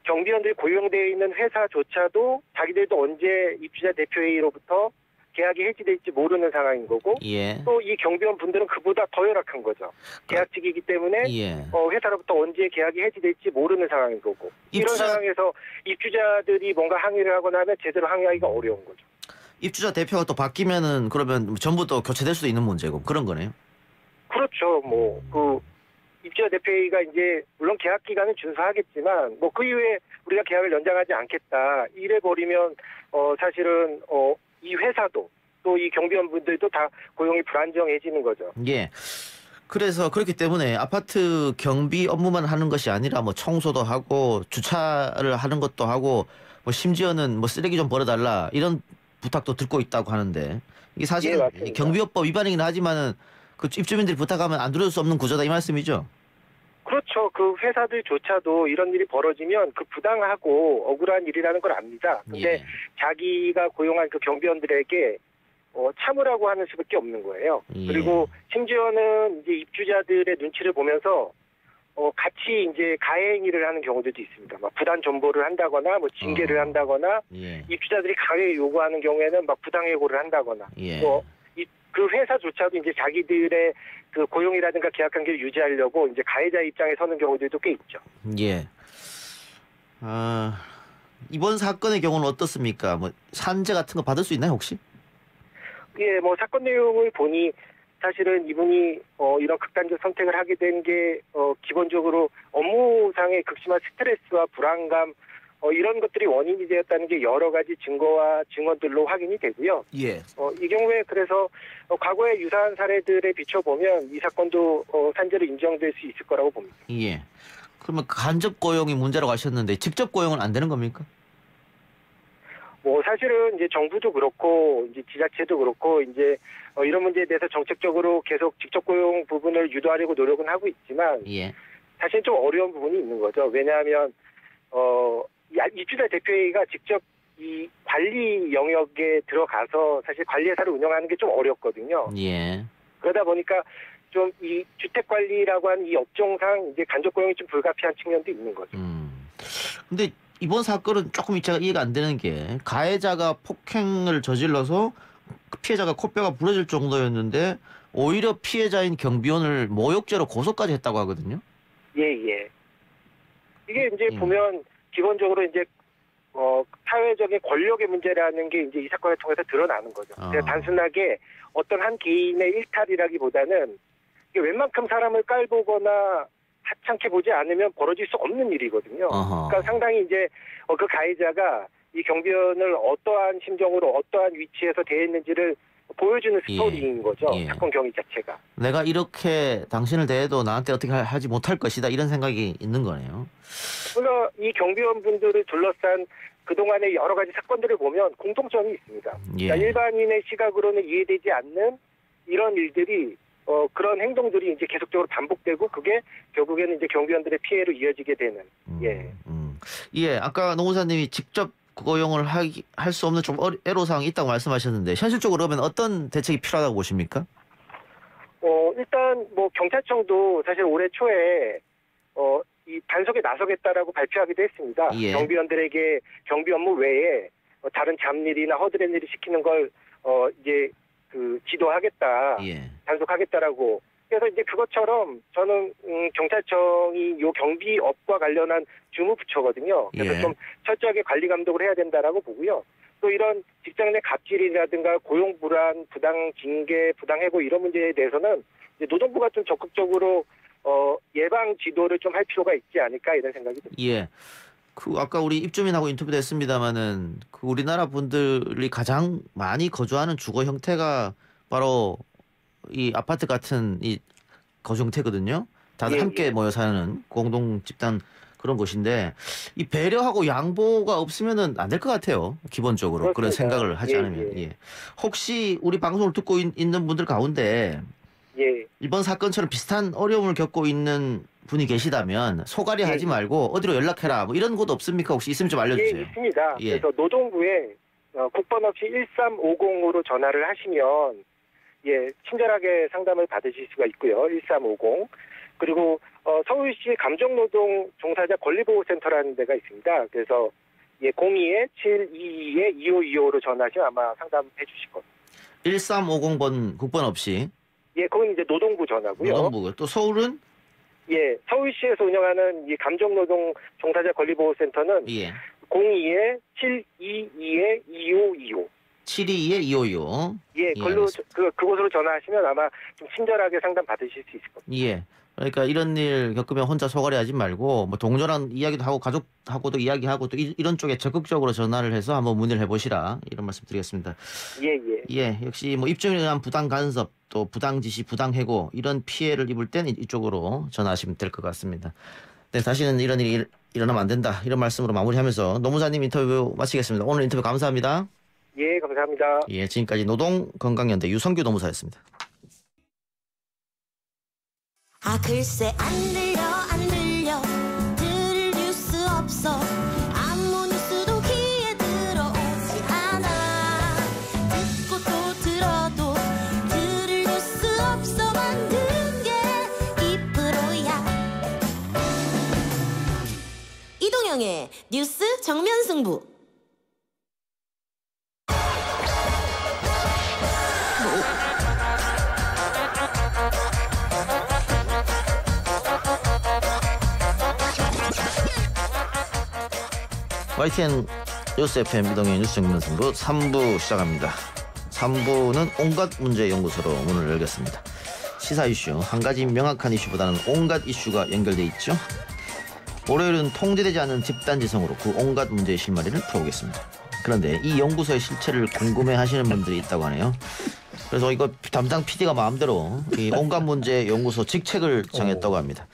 E: 경비원들이 고용되어 있는 회사조차도 자기들도 언제 입주자 대표회의로부터 계약이 해지될지 모르는 상황인 거고
A: 예.
E: 또 이 경비원 분들은 그보다 더 열악한 거죠. 계약직이기 때문에
A: 예.
E: 회사로부터 언제 계약이 해지될지 모르는 상황인 거고 이런 상황에서 입주자들이 뭔가 항의를 하거나 하면 제대로 항의하기가 어려운 거죠.
A: 입주자 대표가 또 바뀌면은 그러면 전부 또 교체될 수도 있는 문제고 그런 거네요.
E: 그렇죠. 그 입주자 대표회의가 이제 물론 계약 기간은 준수하겠지만 뭐 그 이후에 우리가 계약을 연장하지 않겠다 이래 버리면 사실은 이 회사도 또 이 경비원분들도 다 고용이 불안정해지는 거죠.
A: 예. 그래서 그렇기 때문에 아파트 경비 업무만 하는 것이 아니라 뭐 청소도 하고 주차를 하는 것도 하고 뭐 심지어는 뭐 쓰레기 좀 버려달라 이런 부탁도 듣고 있다고 하는데 이게 사실은
E: 예,
A: 경비업법 위반이긴 하지만은 그 입주민들이 부탁하면 안 들을 수 없는 구조다 이 말씀이죠.
E: 그렇죠. 그 회사들조차도 이런 일이 벌어지면 그 부당하고 억울한 일이라는 걸 압니다. 근데
A: 예.
E: 자기가 고용한 그 경비원들에게 참으라고 하는 수밖에 없는 거예요.
A: 예.
E: 그리고 심지어는 이제 입주자들의 눈치를 보면서 같이 이제 가해행위를 하는 경우들도 있습니다. 막 부단 존버를 한다거나 뭐 징계를 한다거나
A: 예.
E: 입주자들이 강하게 요구하는 경우에는 막 부당해고를 한다거나
A: 예.
E: 그 회사조차도 이제 자기들의 그 고용이라든가 계약 관계를 유지하려고 이제 가해자 입장에 서는 경우들도 꽤 있죠.
A: 예. 이번 사건의 경우는 어떻습니까? 뭐 산재 같은 거 받을 수 있나요 혹시?
E: 예, 뭐 사건 내용을 보니 사실은 이분이 이런 극단적 선택을 하게 된 게 기본적으로 업무상의 극심한 스트레스와 불안감 이런 것들이 원인이 되었다는 게 여러 가지 증거와 증언들로 확인이 되고요.
A: 예.
E: 이 경우에 그래서 과거의 유사한 사례들에 비춰보면 이 사건도 산재로 인정될 수 있을 거라고 봅니다.
A: 예. 그러면 간접 고용이 문제라고 하셨는데 직접 고용은 안 되는 겁니까?
E: 뭐 사실은 이제 정부도 그렇고 이제 지자체도 그렇고 이제 이런 문제에 대해서 정책적으로 계속 직접 고용 부분을 유도하려고 노력은 하고 있지만
A: 예.
E: 사실 좀 어려운 부분이 있는 거죠. 왜냐하면 입주자 대표회의가 직접 이 관리 영역에 들어가서 사실 관리회사를 운영하는 게 좀 어렵거든요.
A: 예.
E: 그러다 보니까 좀 이 주택 관리라고 하는 이 업종상 이제 간접 고용이 좀 불가피한 측면도 있는 거죠.
A: 근데 이번 사건은 조금 제가 이해가 안 되는 게 가해자가 폭행을 저질러서 피해자가 코뼈가 부러질 정도였는데 오히려 피해자인 경비원을 모욕죄로 고소까지 했다고 하거든요.
E: 예. 이게 이제 보면 기본적으로 이제 사회적인 권력의 문제라는 게 이제 이 사건을 통해서 드러나는 거죠. 그냥 단순하게 어떤 한 개인의 일탈이라기보다는 이게 웬만큼 사람을 깔보거나 하찮게 보지 않으면 벌어질 수 없는 일이거든요. 그러니까 상당히 이제 그 가해자가 이 경비원을 어떠한 심정으로 어떠한 위치에서 대했는지를 보여주는 스토리인 거죠. 사건 경위 자체가.
A: 내가 이렇게 당신을 대해도 나한테 어떻게 하지 못할 것이다 이런 생각이 있는 거네요.
E: 그래서 이 경비원분들을 둘러싼 그동안의 여러 가지 사건들을 보면 공통점이 있습니다. 그러니까 일반인의 시각으로는 이해되지 않는 이런 일들이 그런 행동들이 이제 계속적으로 반복되고 그게 결국에는 이제 경비원들의 피해로 이어지게 되는.
A: 아까 노무사님이 직접 고용을 할 수 없는 좀 애로사항이 있다고 말씀하셨는데 현실적으로 그러면 어떤 대책이 필요하다고 보십니까?
E: 일단 뭐 경찰청도 사실 올해 초에 이 단속에 나서겠다라고 발표하기도 했습니다. 경비원들에게 경비 업무 외에 다른 잡일이나 허드렛 일을 시키는 걸 이제 지도하겠다, 단속하겠다라고. 그래서 이제 그것처럼 저는 경찰청이 요 경비업과 관련한 주무부처거든요. 그래서 좀 철저하게 관리 감독을 해야 된다라고 보고요. 또 이런 직장 내 갑질이라든가 고용 불안, 부당 징계, 부당 해고 이런 문제에 대해서는 이제 노동부가 좀 적극적으로 예방 지도를 좀 할 필요가 있지 않을까 이런 생각이 듭니다.
A: 아까 우리 입주민하고 인터뷰도 했습니다마는 우리나라 분들이 가장 많이 거주하는 주거 형태가 바로 이 아파트 같은 이 거주 형태거든요. 다들 함께 모여 사는 공동 집단 그런 곳인데 이 배려하고 양보가 없으면은 안 될 것 같아요. 기본적으로 그런 생각을 하지 않으면. 혹시 우리 방송을 듣고 있는 분들 가운데 이번 사건처럼 비슷한 어려움을 겪고 있는 분이 계시다면 소갈이 하지 말고 어디로 연락해라 뭐 이런 곳 없습니까? 혹시 있으면 좀 알려주세요.
E: 있습니다. 그래서 노동부에 국번 없이 1350으로 전화를 하시면 친절하게 상담을 받으실 수가 있고요. 1350. 그리고 서울시 감정노동 종사자 권리보호센터라는 데가 있습니다. 그래서 02-722-2525로 전화하시면 아마 상담해 주실 겁니다.
A: 1350번 국번 없이.
E: 그건 이제 노동부 전화고요.
A: 노동부. 또 서울은?
E: 서울시에서 운영하는 이 감정노동 종사자 권리보호센터는 02-722-2525.
A: 722-2525.
E: 그곳으로 전화하시면 아마 좀 친절하게 상담 받으실 수 있을 겁니다.
A: 그러니까 이런 일 겪으면 혼자 소갈이 하지 말고 뭐 동료랑 이야기도 하고 가족하고도 이야기하고 또 이런 쪽에 적극적으로 전화를 해서 한번 문의를 해보시라 이런 말씀 드리겠습니다. 역시 뭐 입주민에 의한 부당 간섭 또 부당 지시, 부당 해고 이런 피해를 입을 땐 이쪽으로 전화하시면 될 것 같습니다. 다시는 이런 일이 일어나면 안 된다 이런 말씀으로 마무리하면서 노무사님 인터뷰 마치겠습니다. 오늘 인터뷰 감사합니다.
E: 감사합니다.
A: 지금까지 노동건강연대 유성규 노무사였습니다.
F: 글쎄 안 들려 들을 뉴스 없어 아무 뉴스도 귀에 들어오지 않아 듣고 또 들어도 들을 뉴스 없어 만든 게 이프로야 이동영의 뉴스 정면승부.
A: YTN 뉴스 FM 이동의 뉴스 정면승부 3부 시작합니다. 3부는 온갖 문제 연구소로 문을 열겠습니다. 시사 이슈, 한 가지 명확한 이슈보다는 온갖 이슈가 연결돼 있죠. 월요일은 통제되지 않는 집단지성으로 그 온갖 문제의 실마리를 풀어보겠습니다. 그런데 이 연구소의 실체를 궁금해하시는 분들이 있다고 하네요. 그래서 이거 담당 PD가 마음대로 이 온갖 문제 연구소 직책을 정했다고 합니다.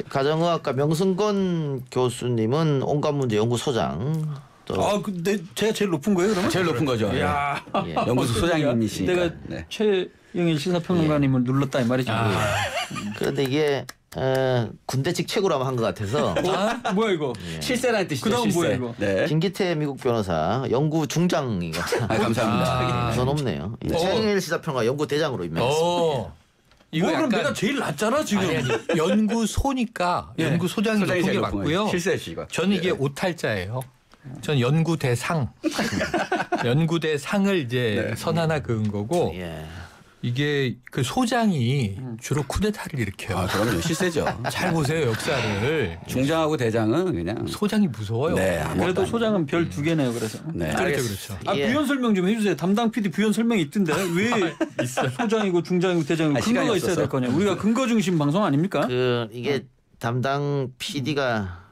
A: 가정의학과 명승건 교수님은 온갖 문제 연구소장.
G: 근데 제가 제일 높은 거예요, 그러면?
H: 제일 높은 거죠. 연구소 소장님이시니까.
G: 내가 최영일 시사평론가님을 눌렀다 이 말이죠.
A: 그런데 이게 군대 직책으로 한 것 같아서.
G: 뭐야 이거?
H: 실세라는 뜻이죠.
G: 그다음 뭐야 이거?
A: 김기태 미국 변호사 연구 중장이가.
H: 감사합니다.
A: 더 높네요. 최영일 시사평론가 연구 대장으로 임명했습니다.
G: 이거 그럼 내가 제일 낫잖아 지금.
I: 연구소니까 연구소장이 높은 게 맞고요.
H: 실세시가.
I: 저는 이게 오탈자예요. 전 연구대상. 연구대상을 이제 선 하나 그은 거고 이게 그 소장이 주로 쿠데타를 일으켜요.
H: 아, 그럼요. 실세죠.
I: 잘 보세요 역사를.
H: 중장하고 대장은 그냥
I: 소장이 무서워요.
H: 네,
G: 그래도 소장은 별 2개네요. 그래서.
H: 네.
I: 그렇죠.
G: 아,
A: 예.
G: 부연 설명 좀 해주세요. 담당 PD 부연 설명이 있던데 왜 소장이고 중장이고 대장이고
H: 시간이
G: 근거가 있어야
H: 없어서.
G: 될 거냐. 우리가 근거 중심 방송 아닙니까?
A: 이게 담당 PD가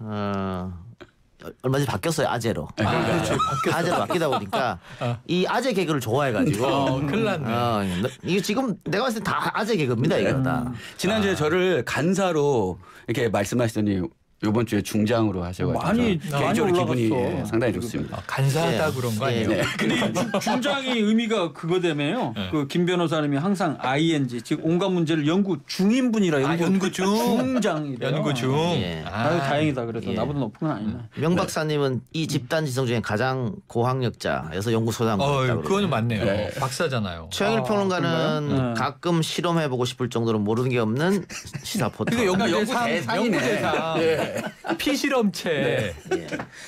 A: 얼마 전에 바뀌었어요. 아재로.
G: 그렇죠.
A: 아재로 바뀌다 보니까 이 아재 개그를 좋아해가지고
I: 큰일 났네.
A: 이게 지금 내가 봤을 때 다 아재 개그입니다. 이거 다.
H: 지난주에 저를 간사로 이렇게 말씀하시더니 이번 주에 중장으로 하셔가지고
G: 많이
H: 개인적으로 기분이
G: 올라갔어.
H: 상당히 좋습니다.
I: 간사하다
A: 예.
I: 그런 거
A: 예.
I: 아니에요?
G: 근데 이 중장의 의미가 그거다며요. 그 김 변호사님이 항상 ING 즉 온갖 문제를 연구 중인 분이라
I: 연구 중.
G: 중장이래요.
I: 연구 중.
A: 예.
G: 아유 다행이다. 그래도
A: 예.
G: 나보다 높은 건 아니네.
A: 명 박사님은 이 집단 지성 중에 가장 고학력자여서 연구소장
I: 그거는 맞네요. 박사잖아요.
A: 최영일 평론가는
G: 그런가요? 네.
A: 가끔 실험해보고 싶을 정도로 모르는 게 없는 시사포터.
I: 그러니까
H: 연구대상이네.
I: 연구대상. 피실험체.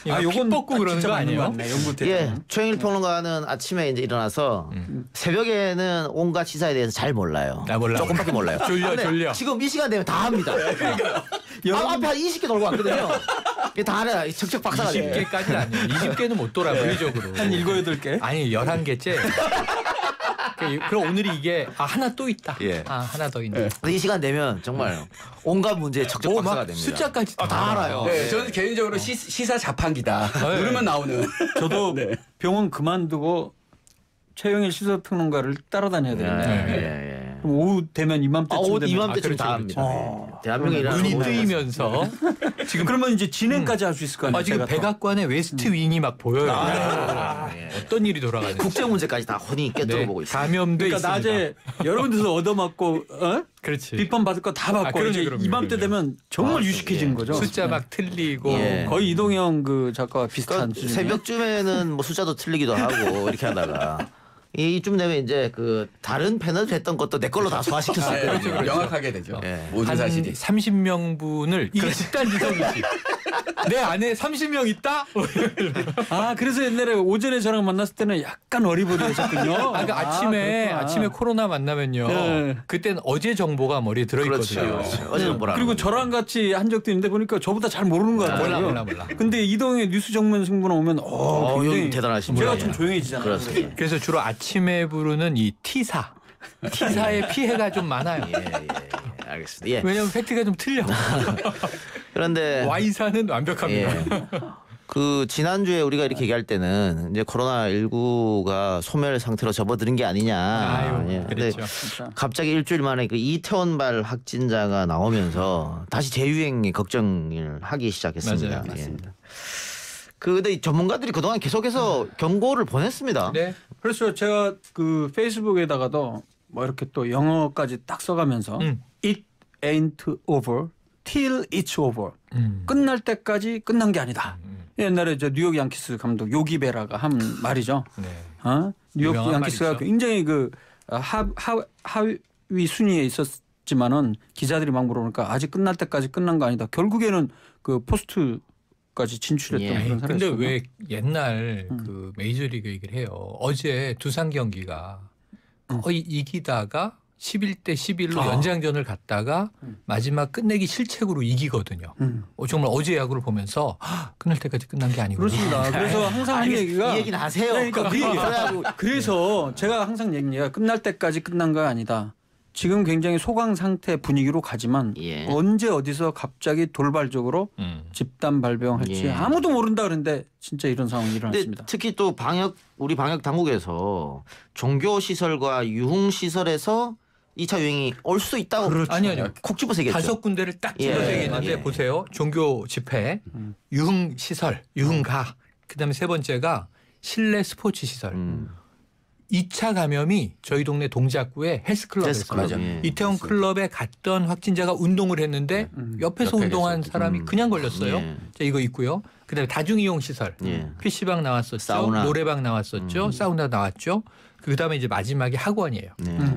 G: 아,
I: 요건 뽑고 그러는
G: 진짜
I: 거
G: 맞는 것
I: 아니에요?
G: 같네. 연구대.
A: 예, 최영일 평론가는 아침에 이제 일어나서 새벽에는 온갖 시사에 대해서 잘 몰라요.
I: 몰라.
A: 조금밖에 몰라요.
I: 졸려.
A: 지금 이 시간 되면 다 합니다. 앞에 한 20개 돌고 왔거든요. 이게 다 알아요. 척척 박사가 돼요.
I: 20개까지는 아니에요. 20개는 못 돌아 물리적으로.
G: 한 7, 8개?
I: 아니 11개째. 그럼 오늘이 이게 하나 또 있다.
A: 예.
I: 하나 더 있네.
A: 이 시간 되면 정말 온갖 문제에 척척 박사가
I: 막
A: 됩니다.
I: 숫자까지
A: 다 알아요.
H: 네, 저는 개인적으로 시사 자판기다. 누르면 나오는.
G: 저도
H: 네.
G: 병원 그만두고 최영일 시사평론가를 따라다녀야 되겠네.
A: 예.
G: 그럼 오후 되면 이맘때쯤 되면
A: 이맘때쯤 다
I: 그렇죠,
A: 합니다. 대한민국이 일어나는
I: 눈이
A: 거는
I: 뜨이면서
G: 지금 그러면 이제 진행까지 할 수 있을 거 아니에요.
I: 지금
G: 제가 또.
I: 백악관의 웨스트 윙이 막 보여요. 어떤 일이 돌아가는지.
A: 국제 문제까지 다 혼이 꿰뚫어 보고 있습니다.
I: 감염돼
G: 그러니까
I: 있습니다.
G: 낮에 여러 군데서 얻어맞고
I: 그렇지.
G: 비판 받을 거 다 받고
I: 그럼요,
G: 이제
I: 그럼요,
G: 이맘때
I: 그럼요.
G: 되면 정말 유식해지는
A: 예.
G: 거죠.
I: 숫자 막 틀리고
A: 예.
G: 거의 이동영 그 작가와 비슷한
A: 그러니까
G: 수준이에요.
A: 새벽쯤에는 뭐 숫자도 틀리기도 하고 이렇게 하다가 이쯤 되면 이제 그 다른 패널 했던 것도 내 걸로 다 소화시킬 수 있거든요.
H: 명확하게 되죠.
A: 예.
H: 모든
I: 한
H: 사실이.
I: 30명분을 이게 집단 지성이지. 내 안에 30명 있다?
G: 아 그래서 옛날에 오전에 저랑 만났을 때는 약간 어리버리했었군요.
I: 그러니까 아침에
G: 그렇구나.
I: 코로나 만나면요.
G: 네.
I: 그때는 어제 정보가 머리에 들어있거든요.
A: 그렇죠. 어제 정보라.
G: 그리고 저랑 같이 한 적도 있는데 보니까 저보다 잘 모르는 것 같아요.
I: 몰라.
G: 근데 이동의 뉴스 정면 승부는 오면 굉장히
A: 여기 대단하십니다.
G: 제가 좀 조용해지잖아요.
A: 그렇습니다.
I: 그래서 주로 아침에 부르는 이 T사의 피해가 좀 많아요.
A: 예. 알겠습니다. 예.
I: 왜냐하면 팩트가 좀 틀려.
A: 그런데
I: Y사는 완벽합니다.
A: 예. 그 지난주에 우리가 이렇게 얘기할 때는 이제 코로나 19가 소멸 상태로 접어드는 게 아니냐.
I: 아유,
A: 예. 근데
I: 그랬죠.
A: 갑자기 일주일 만에 그 이태원발 확진자가 나오면서 다시 재유행의 걱정을 하기 시작했습니다.
I: 맞아요.
A: 예.
H: 맞습니다.
A: 근데 전문가들이 그동안 계속해서 경고를 보냈습니다.
I: 네.
G: 그래서 제가 그 페이스북에다가도 뭐 이렇게 또 영어까지 딱 써가면서 It ain't over till it's over. 끝날 때까지 끝난 게 아니다. 옛날에 저 뉴욕 양키스 감독 요기 베라가 한 말이죠.
I: 네.
G: 뉴욕
I: 유명한
G: 양키스가
I: 말이죠.
G: 굉장히 그 하위 순위에 있었지만은 기자들이 막 물어보니까 아직 끝날 때까지 끝난 거 아니다. 결국에는 그 포스트까지 진출했던
A: 예.
G: 그런
I: 근데
G: 사례였거든요.
I: 왜 옛날 그 메이저리그 얘기를 해요. 어제 두산 경기가 거의 이기다가 11대 11로 연장전을 갔다가 마지막 끝내기 실책으로 이기거든요. 정말 어제 야구를 보면서 끝날 때까지 끝난 게 아니고
G: 그렇습니다. 그래서 항상 하는 얘기가
A: 이 얘기는 하세요.
G: 그러니까 그 얘기.
A: 그래가지고
G: 그래서 제가 항상 얘기해요. 끝날 때까지 끝난 거 아니다. 지금 굉장히 소강 상태 분위기로 가지만
A: 예.
G: 언제 어디서 갑자기 돌발적으로 집단 발병할지
A: 예.
G: 아무도 모른다 그랬는데 진짜 이런 상황이
A: 근데
G: 일어났습니다.
A: 특히 또 우리 방역 당국에서 종교 시설과 유흥 시설에서 2차 유행이 올 수 있다고
I: 아니요.
A: 콕 집어서 얘기했죠.
I: 5군데를 딱
A: 예.
I: 집어서 얘기했는데
A: 예.
I: 보세요. 종교 집회, 유흥 시설, 유흥가. 그다음에 세 번째가 실내 스포츠 시설. 2차 감염이 저희 동네 동작구에 헬스클럽에서
A: 맞아. 예.
I: 이태원 클럽에 갔던 확진자가 운동을 했는데 옆에서
H: 옆에
I: 운동한
H: 계셨죠.
I: 사람이 그냥 걸렸어요.
A: 예.
I: 자, 이거 있고요. 그다음에 다중이용 시설,
A: 예.
I: PC방 나왔었죠.
A: 사우나.
I: 노래방 나왔었죠. 사우나 나왔죠. 그다음에 이제 마지막에 학원이에요.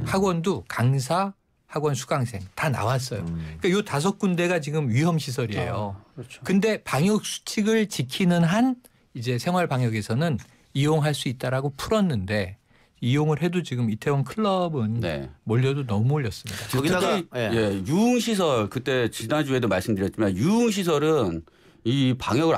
I: 학원도 강사, 학원 수강생 다 나왔어요. 그러니까 이 5군데가 지금 위험 시설이에요.
G: 그렇죠.
I: 근데 방역 수칙을 지키는 한 이제 생활 방역에서는 이용할 수 있다라고 풀었는데 이용을 해도 지금 이태원 클럽은
H: 네.
I: 몰려도 너무 몰렸습니다.
A: 거기다가
H: 예, 유흥시설 그때 지난주에도 말씀드렸지만 유흥시설은 이 방역을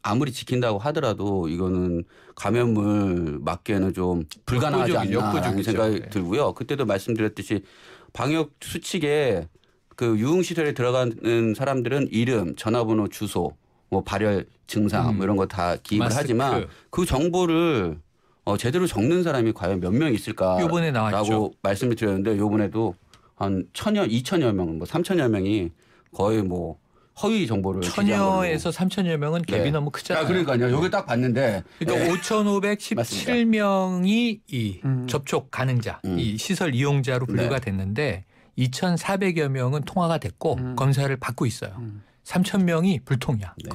H: 아무리 지킨다고 하더라도 이거는 감염을 막기에는 좀 불가능하지 않나라는
I: 역부족이죠.
H: 생각이
I: 네.
H: 들고요. 그때도 말씀드렸듯이 방역 수칙에 그 유흥시설에 들어가는 사람들은 이름, 전화번호, 주소, 뭐 발열 증상 뭐 이런 거 다 기입을
I: 마스크.
H: 하지만 그 정보를 제대로 적는 사람이 과연 몇 명 있을까라고
I: 요번에 나왔죠.
H: 말씀을 드렸는데 요번에도 한 2천여 명, 뭐 3천여 명이 거의 뭐 허위 정보를
I: 천여에서 3천여 명은 갭이
H: 네.
I: 너무 크잖아요.
H: 그러니까요. 여기 딱 봤는데
I: 그러니까
H: 네.
I: 5,517명이 이 접촉 가능자, 이 시설 이용자로 분류가
H: 네.
I: 됐는데 2,400여 명은 통화가 됐고 검사를 받고 있어요. 3,000명이 불통이야.
H: 네.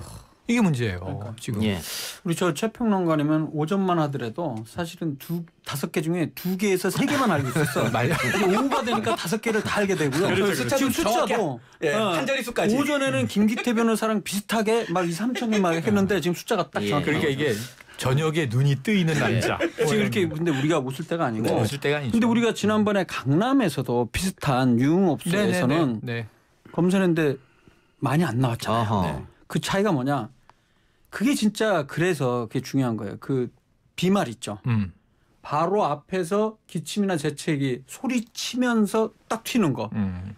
I: 이게 문제예요.
G: 그러니까.
I: 지금.
A: 예.
G: 우리 저 최평론가님은 오전만 하더라도 사실은 5개 중에 2개에서 3개만 알고 있었어. 근데 오후가 되니까 5개를 다 알게 되고요.
H: 그렇죠.
G: 지금 숫자도
H: 한 자릿수까지.
G: 오전에는 김기태 변호사랑 비슷하게 막 2, 3천개 막 했는데 지금 숫자가 딱
A: 예.
G: 정확히
I: 그러니까
G: 나와요.
I: 이게 저녁에 눈이 뜨이는 남자.
G: 지금 이렇게 근데 우리가 웃을 때가 아니고
I: 웃을 때가 아니죠.
G: 근데 우리가 지난번에 강남에서도 비슷한 유흥업소에서는
I: 네.
G: 검사했는데 많이 안 나왔잖아요.
A: 어허.
G: 네. 그 차이가 뭐냐? 그게 진짜 그래서 그게 중요한 거예요. 그 비말 있죠. 바로 앞에서 기침이나 재채기 소리치면서 딱 튀는 거.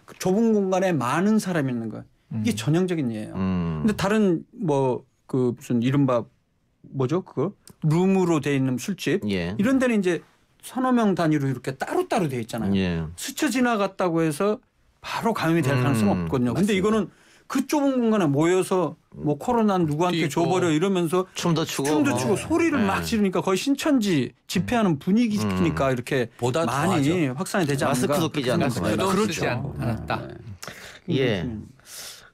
G: 그 좁은 공간에 많은 사람이 있는 거. 이게 전형적인 예예요. 근데 다른 뭐 그 무슨 이른바 뭐죠 그거 룸으로 돼 있는 술집
A: 예.
G: 이런 데는 이제 서너 명 단위로 이렇게 따로따로 돼 있잖아요.
A: 예.
G: 스쳐 지나갔다고 해서 바로 감염이 될 가능성은 없거든요. 근데 이거는 그 좁은 공간에 모여서 뭐 코로나 누구한테
I: 뛰고.
G: 줘버려 이러면서
A: 춤도 추고
G: 춤도
A: 뭐.
G: 추고 소리를
A: 예.
G: 막 지르니까 거의 신천지 집회하는 분위기니까 이렇게
H: 보다
G: 많이
H: 더하죠.
G: 확산이 되지 않는가.
A: 마스크도 끼지 않는 거
I: 마스크도
A: 말이죠.
I: 쓰지 않았다.
A: 예.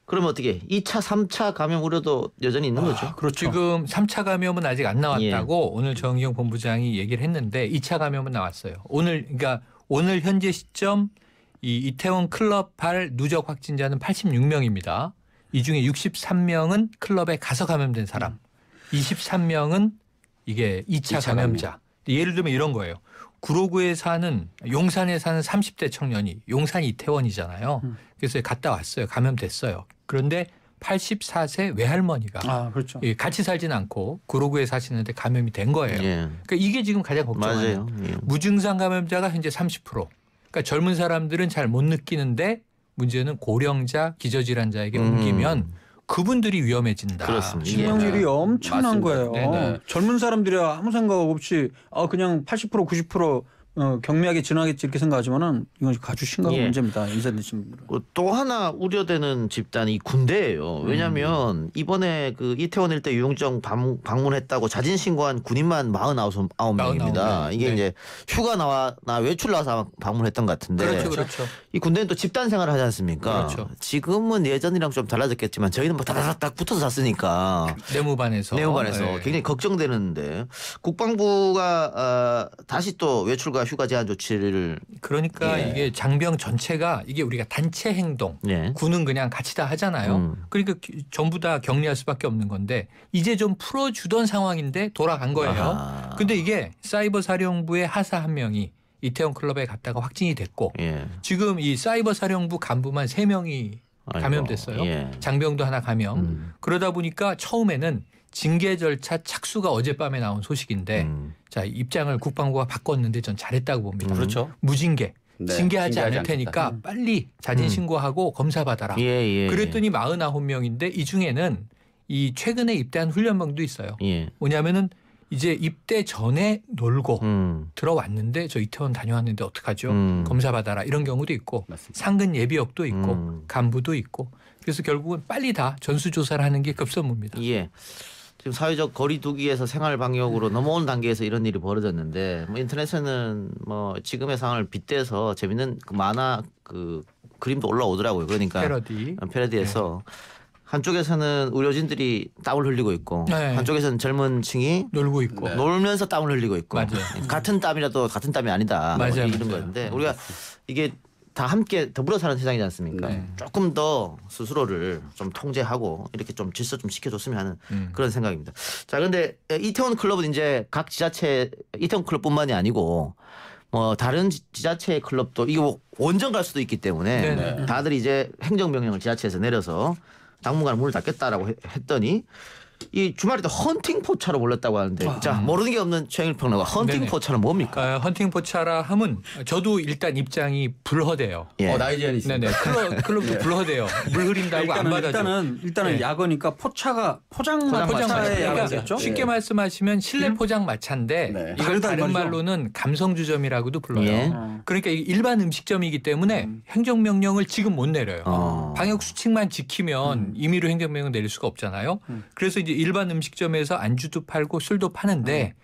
A: 그럼 어떻게 2차, 3차 감염 우려도 여전히 있는 거죠?
G: 그렇죠.
I: 지금 3차 감염은 아직 안 나왔다고 오늘 정의용 본부장이 얘기를 했는데 2차 감염은 나왔어요. 오늘 현재 시점 이 이태원 클럽발 누적 확진자는 86명입니다. 이 중에 63명은 클럽에 가서 감염된 사람, 23명은 이게 2차 감염자. 예를 들면 이런 거예요. 구로구에 사는 용산에 사는 30대 청년이 용산이 이태원이잖아요. 그래서 갔다 왔어요. 감염됐어요. 그런데 84세 외할머니가
G: 그렇죠.
I: 같이 살진 않고 구로구에 사시는데 감염이 된 거예요.
A: 예.
I: 그러니까 이게 지금 가장 걱정이에요.
A: 맞아요. 예.
I: 무증상 감염자가 현재 30%. 그러니까 젊은 사람들은 잘 못 느끼는데 문제는 고령자, 기저질환자에게 옮기면 그분들이 위험해진다.
A: 그렇습니다.
G: 치명률이 엄청난
H: 맞습니다.
G: 거예요.
I: 네네.
G: 젊은 사람들이 아무 생각 없이 그냥 80% 90% 경미하게 지나겠지 이렇게 생각하지만은 이건 아주 심각한
A: 예.
G: 문제입니다. 인사 드신 분들은.
A: 또 하나 우려되는 집단이 군대예요. 왜냐하면 이번에 그 이태원 일대 유흥장 방문했다고 자진 신고한 군인만 49명입니다. 이게
I: 네.
A: 이제 휴가 나 외출 나와서 방문했던 것 같은데.
I: 그렇죠.
A: 이 군대는 또 집단 생활을 하지 않습니까?
I: 그렇죠.
A: 지금은 예전이랑 좀 달라졌겠지만 저희는 뭐 다다닥 붙어서 잤으니까.
I: 내무반에서
A: 내무반에서 굉장히 걱정되는데 국방부가 다시 또 외출과 휴가 제한 조치를
I: 그러니까
A: 예.
I: 이게 장병 전체가 이게 우리가 단체 행동
A: 예.
I: 군은 그냥 같이 다 하잖아요. 그러니까 전부 다 격리할 수밖에 없는 건데 이제 좀 풀어주던 상황인데 돌아간 거예요.
A: 아하.
I: 근데 이게 사이버 사령부의 하사 한 명이 이태원 클럽에 갔다가 확진이 됐고
A: 예.
I: 지금 이 사이버 사령부 간부만 3명이
A: 아이고.
I: 감염됐어요.
A: 예.
I: 장병도 하나 감염. 그러다 보니까 처음에는 징계 절차 착수가 어젯밤에 나온 소식인데 자 입장을 국방부가 바꿨는데 전 잘했다고 봅니다.
H: 그렇죠.
I: 무징계.
H: 네,
I: 징계하지 않을
H: 않겠다.
I: 테니까 빨리 자진 신고하고 검사 받아라.
A: 예.
I: 그랬더니 49명인데 이 중에는 이 최근에 입대한 훈련병도 있어요.
A: 예.
I: 뭐냐면은 이제 입대 전에 놀고 들어왔는데 저 이태원 다녀왔는데 어떡하죠? 검사 받아라 이런 경우도 있고
H: 맞습니다.
I: 상근 예비역도 있고 간부도 있고 그래서 결국은 빨리 다 전수조사를 하는 게 급선무입니다.
A: 예. 지금 사회적 거리두기에서 생활 방역으로 넘어온 단계에서 이런 일이 벌어졌는데 뭐 인터넷에는 뭐 지금의 상황을 빗대서 재밌는 그 만화 그 그림도 올라오더라고요. 그러니까 패러디에서 한쪽에서는 의료진들이 땀을 흘리고 있고
I: 네.
A: 한쪽에서는 젊은 층이
I: 놀고 있고
A: 놀면서 땀을 흘리고 있고
I: 맞아요.
A: 같은 땀이라도 같은 땀이 아니다.
I: 맞아요.
A: 이런
I: 맞아요.
A: 건데 우리가 이게 다 함께 더불어 사는 세상이지 않습니까?
I: 네.
A: 조금 더 스스로를 좀 통제하고 이렇게 좀 질서 좀 시켜줬으면 하는 그런 생각입니다. 자, 그런데 이태원 클럽은 이제 각 지자체 이태원 클럽뿐만이 아니고 뭐 다른 지자체 클럽도 이거 뭐 원정 갈 수도 있기 때문에
I: 네네.
A: 다들 이제 행정명령을 지자체에서 내려서 당분간 문을 닫겠다라고 했더니 이 주말에도 헌팅 포차로 몰렸다고 하는데 자 모르는 게 없는 최영일 평론가 헌팅
I: 네네.
A: 포차는 뭡니까?
I: 헌팅 포차라 함은 저도 일단 입장이 불허돼요.
A: 예.
H: 나이 제한이 있습니다.
I: 네네. 클럽도 불허돼요. 물 흐린다고 안 받아줘.
G: 일단은
I: 네.
G: 야거니까 포차가 포장마차의
I: 그러니까
G: 야거겠죠.
I: 쉽게 말씀하시면 실내 포장 마차인데
H: 네.
I: 이걸 다른
G: 말이죠.
I: 말로는 감성주점이라고도 불러요.
A: 예.
I: 그러니까 이게 일반 음식점이기 때문에 행정명령을 지금 못 내려요. 방역 수칙만 지키면 임의로 행정명령 내릴 수가 없잖아요. 그래서 이제 일반 음식점에서 안주도 팔고 술도 파는데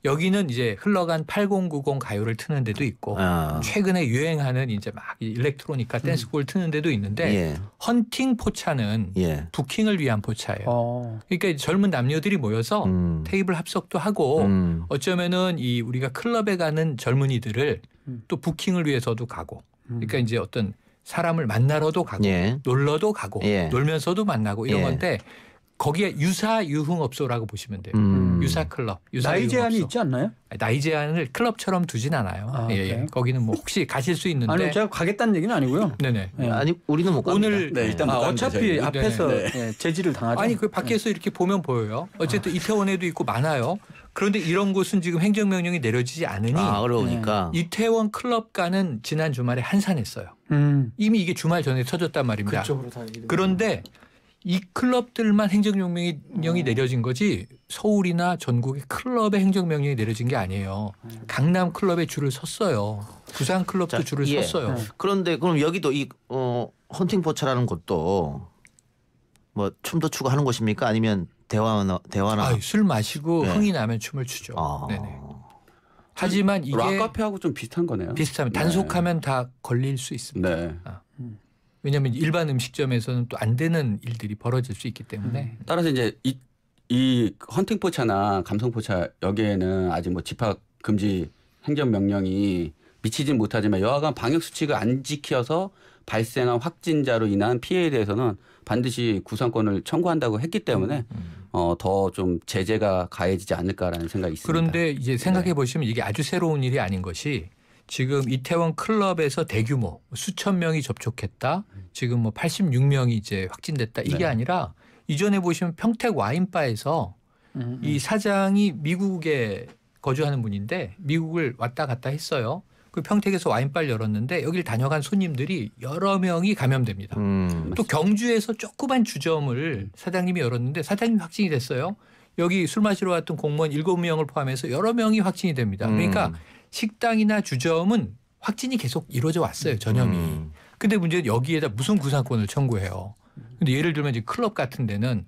I: 여기는 이제 흘러간 8090 가요를 트는 데도 있고 최근에 유행하는 이제 막 일렉트로니카 댄스곡을 트는 데도 있는데
A: 예.
I: 헌팅 포차는
A: 예.
I: 부킹을 위한 포차예요. 그러니까 젊은 남녀들이 모여서 테이블 합석도 하고 어쩌면은 이 우리가 클럽에 가는 젊은이들을 또 부킹을 위해서도 가고 그러니까 이제 어떤 사람을 만나러도 가고
A: 예.
I: 놀러도 가고
A: 예.
I: 놀면서도 만나고 이런
A: 예.
I: 건데 거기에 유사 유흥업소라고 보시면 돼요. 유사 클럽, 유사
G: 나이 제한이
I: 유흥업소.
G: 있지 않나요?
I: 나이 제한을 클럽처럼 두진 않아요. 예, 예.
G: 그래요?
I: 거기는 뭐 혹시 가실 수 있는데.
G: 아니 제가 가겠다는 얘기는 아니고요.
I: 네네.
G: 예.
A: 아니 우리는 못 갑니다.
I: 오늘
H: 네, 일단 못 갑니다,
G: 어차피
H: 저희는.
G: 앞에서
H: 네.
G: 예, 제지를 당하죠.
I: 아니 그 밖에서 이렇게 보면 보여요. 어쨌든 이태원에도 있고 많아요. 그런데 이런 곳은 지금 행정명령이 내려지지 않으니
A: 어려우니까.
I: 이태원 클럽가는 지난 주말에 한산했어요. 이미 이게 주말 전에 터졌단 말입니다.
G: 그쪽으로 다
I: 그런데 이 클럽들만 행정명령이 내려진 거지 서울이나 전국의 클럽에 행정명령이 내려진 게 아니에요. 강남 클럽에 줄을 섰어요. 부산 클럽도
A: 자,
I: 줄을
A: 예.
I: 섰어요.
A: 그런데 그럼 여기도 이 헌팅 포차라는 곳도 뭐 춤도 추고 하는 곳입니까? 아니면 대화나
I: 술 마시고
A: 네.
I: 흥이 나면 춤을 추죠. 네네. 하지만 이게
H: 락 카페하고 좀 비슷한 거네요.
I: 비슷하면 단속하면 다 걸릴 수 있습니다.
H: 네.
I: 왜냐하면 일반 음식점에서는 또 안 되는 일들이 벌어질 수 있기 때문에.
H: 따라서 이제 이 헌팅 포차나 감성 포차 여기에는 아직 뭐 집합 금지 행정 명령이 미치진 못하지만 여하간 방역 수칙을 안 지켜서 발생한 확진자로 인한 피해에 대해서는 반드시 구상권을 청구한다고 했기 때문에 더 좀 제재가 가해지지 않을까라는 생각이 있습니다.
I: 그런데 이제 생각해 보시면 이게 아주 새로운 일이 아닌 것이 지금 이태원 클럽에서 대규모 수천 명이 접촉했다. 지금 뭐 86명이 이제 확진됐다. 이게
H: 네.
I: 아니라 이전에 보시면 평택 와인바에서 이 사장이 미국에 거주하는 분인데 미국을 왔다 갔다 했어요. 그 평택에서 와인바를 열었는데 여기를 다녀간 손님들이 여러 명이 감염됩니다. 또 경주에서 조그만 주점을 사장님이 열었는데 사장님이 확진이 됐어요. 여기 술 마시러 왔던 공무원 7명을 포함해서 여러 명이 확진이 됩니다. 그러니까 식당이나 주점은 확진이 계속 이루어져 왔어요. 전염이. 근데 문제는 여기에다 무슨 구상권을 청구해요. 근데 예를 들면 지금 클럽 같은 데는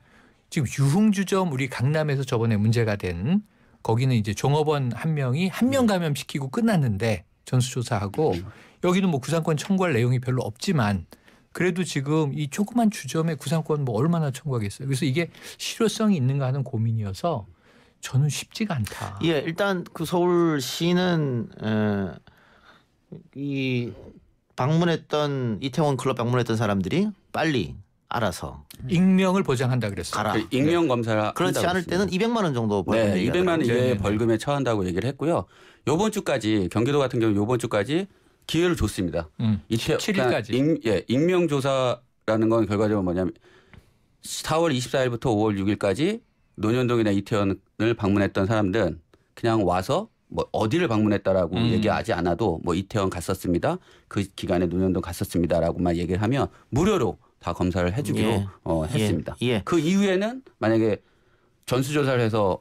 I: 지금 유흥주점 우리 강남에서 저번에 문제가 된 거기는 이제 종업원 한 명이 한 명 감염시키고 끝났는데 전수조사하고 여기는 뭐 구상권 청구할 내용이 별로 없지만 그래도 지금 이 조그만 주점의 구상권 뭐 얼마나 청구하겠어요. 그래서 이게 실효성이 있는가 하는 고민이어서 저는 쉽지가 않다.
A: 예, 일단 그 서울시는 이 방문했던 이태원 클럽 방문했던 사람들이 빨리 알아서
I: 익명을 보장한다 그랬어요.
A: 가라.
H: 익명 검사를
A: 그렇지
H: 한다고
A: 않을 때는 200만 원 정도 벌금
H: 네, 200만 원 이하의
I: 네네네.
H: 벌금에 처한다고 얘기를 했고요. 이번 주까지 경기도 같은 경우 이번 주까지 기회를 줬습니다.
I: 17일까지.
H: 익명 조사라는 건 결과적으로 뭐냐면 4월 24일부터 5월 6일까지 논현동이나 이태원을 방문했던 사람들은 그냥 와서 뭐 어디를 방문했다라고 얘기하지 않아도 뭐 이태원 갔었습니다. 그 기간에 논현동 갔었습니다라고만 얘기를 하면 무료로 다 검사를 해주기로 했습니다.
A: 예.
H: 그 이후에는 만약에 전수조사를 해서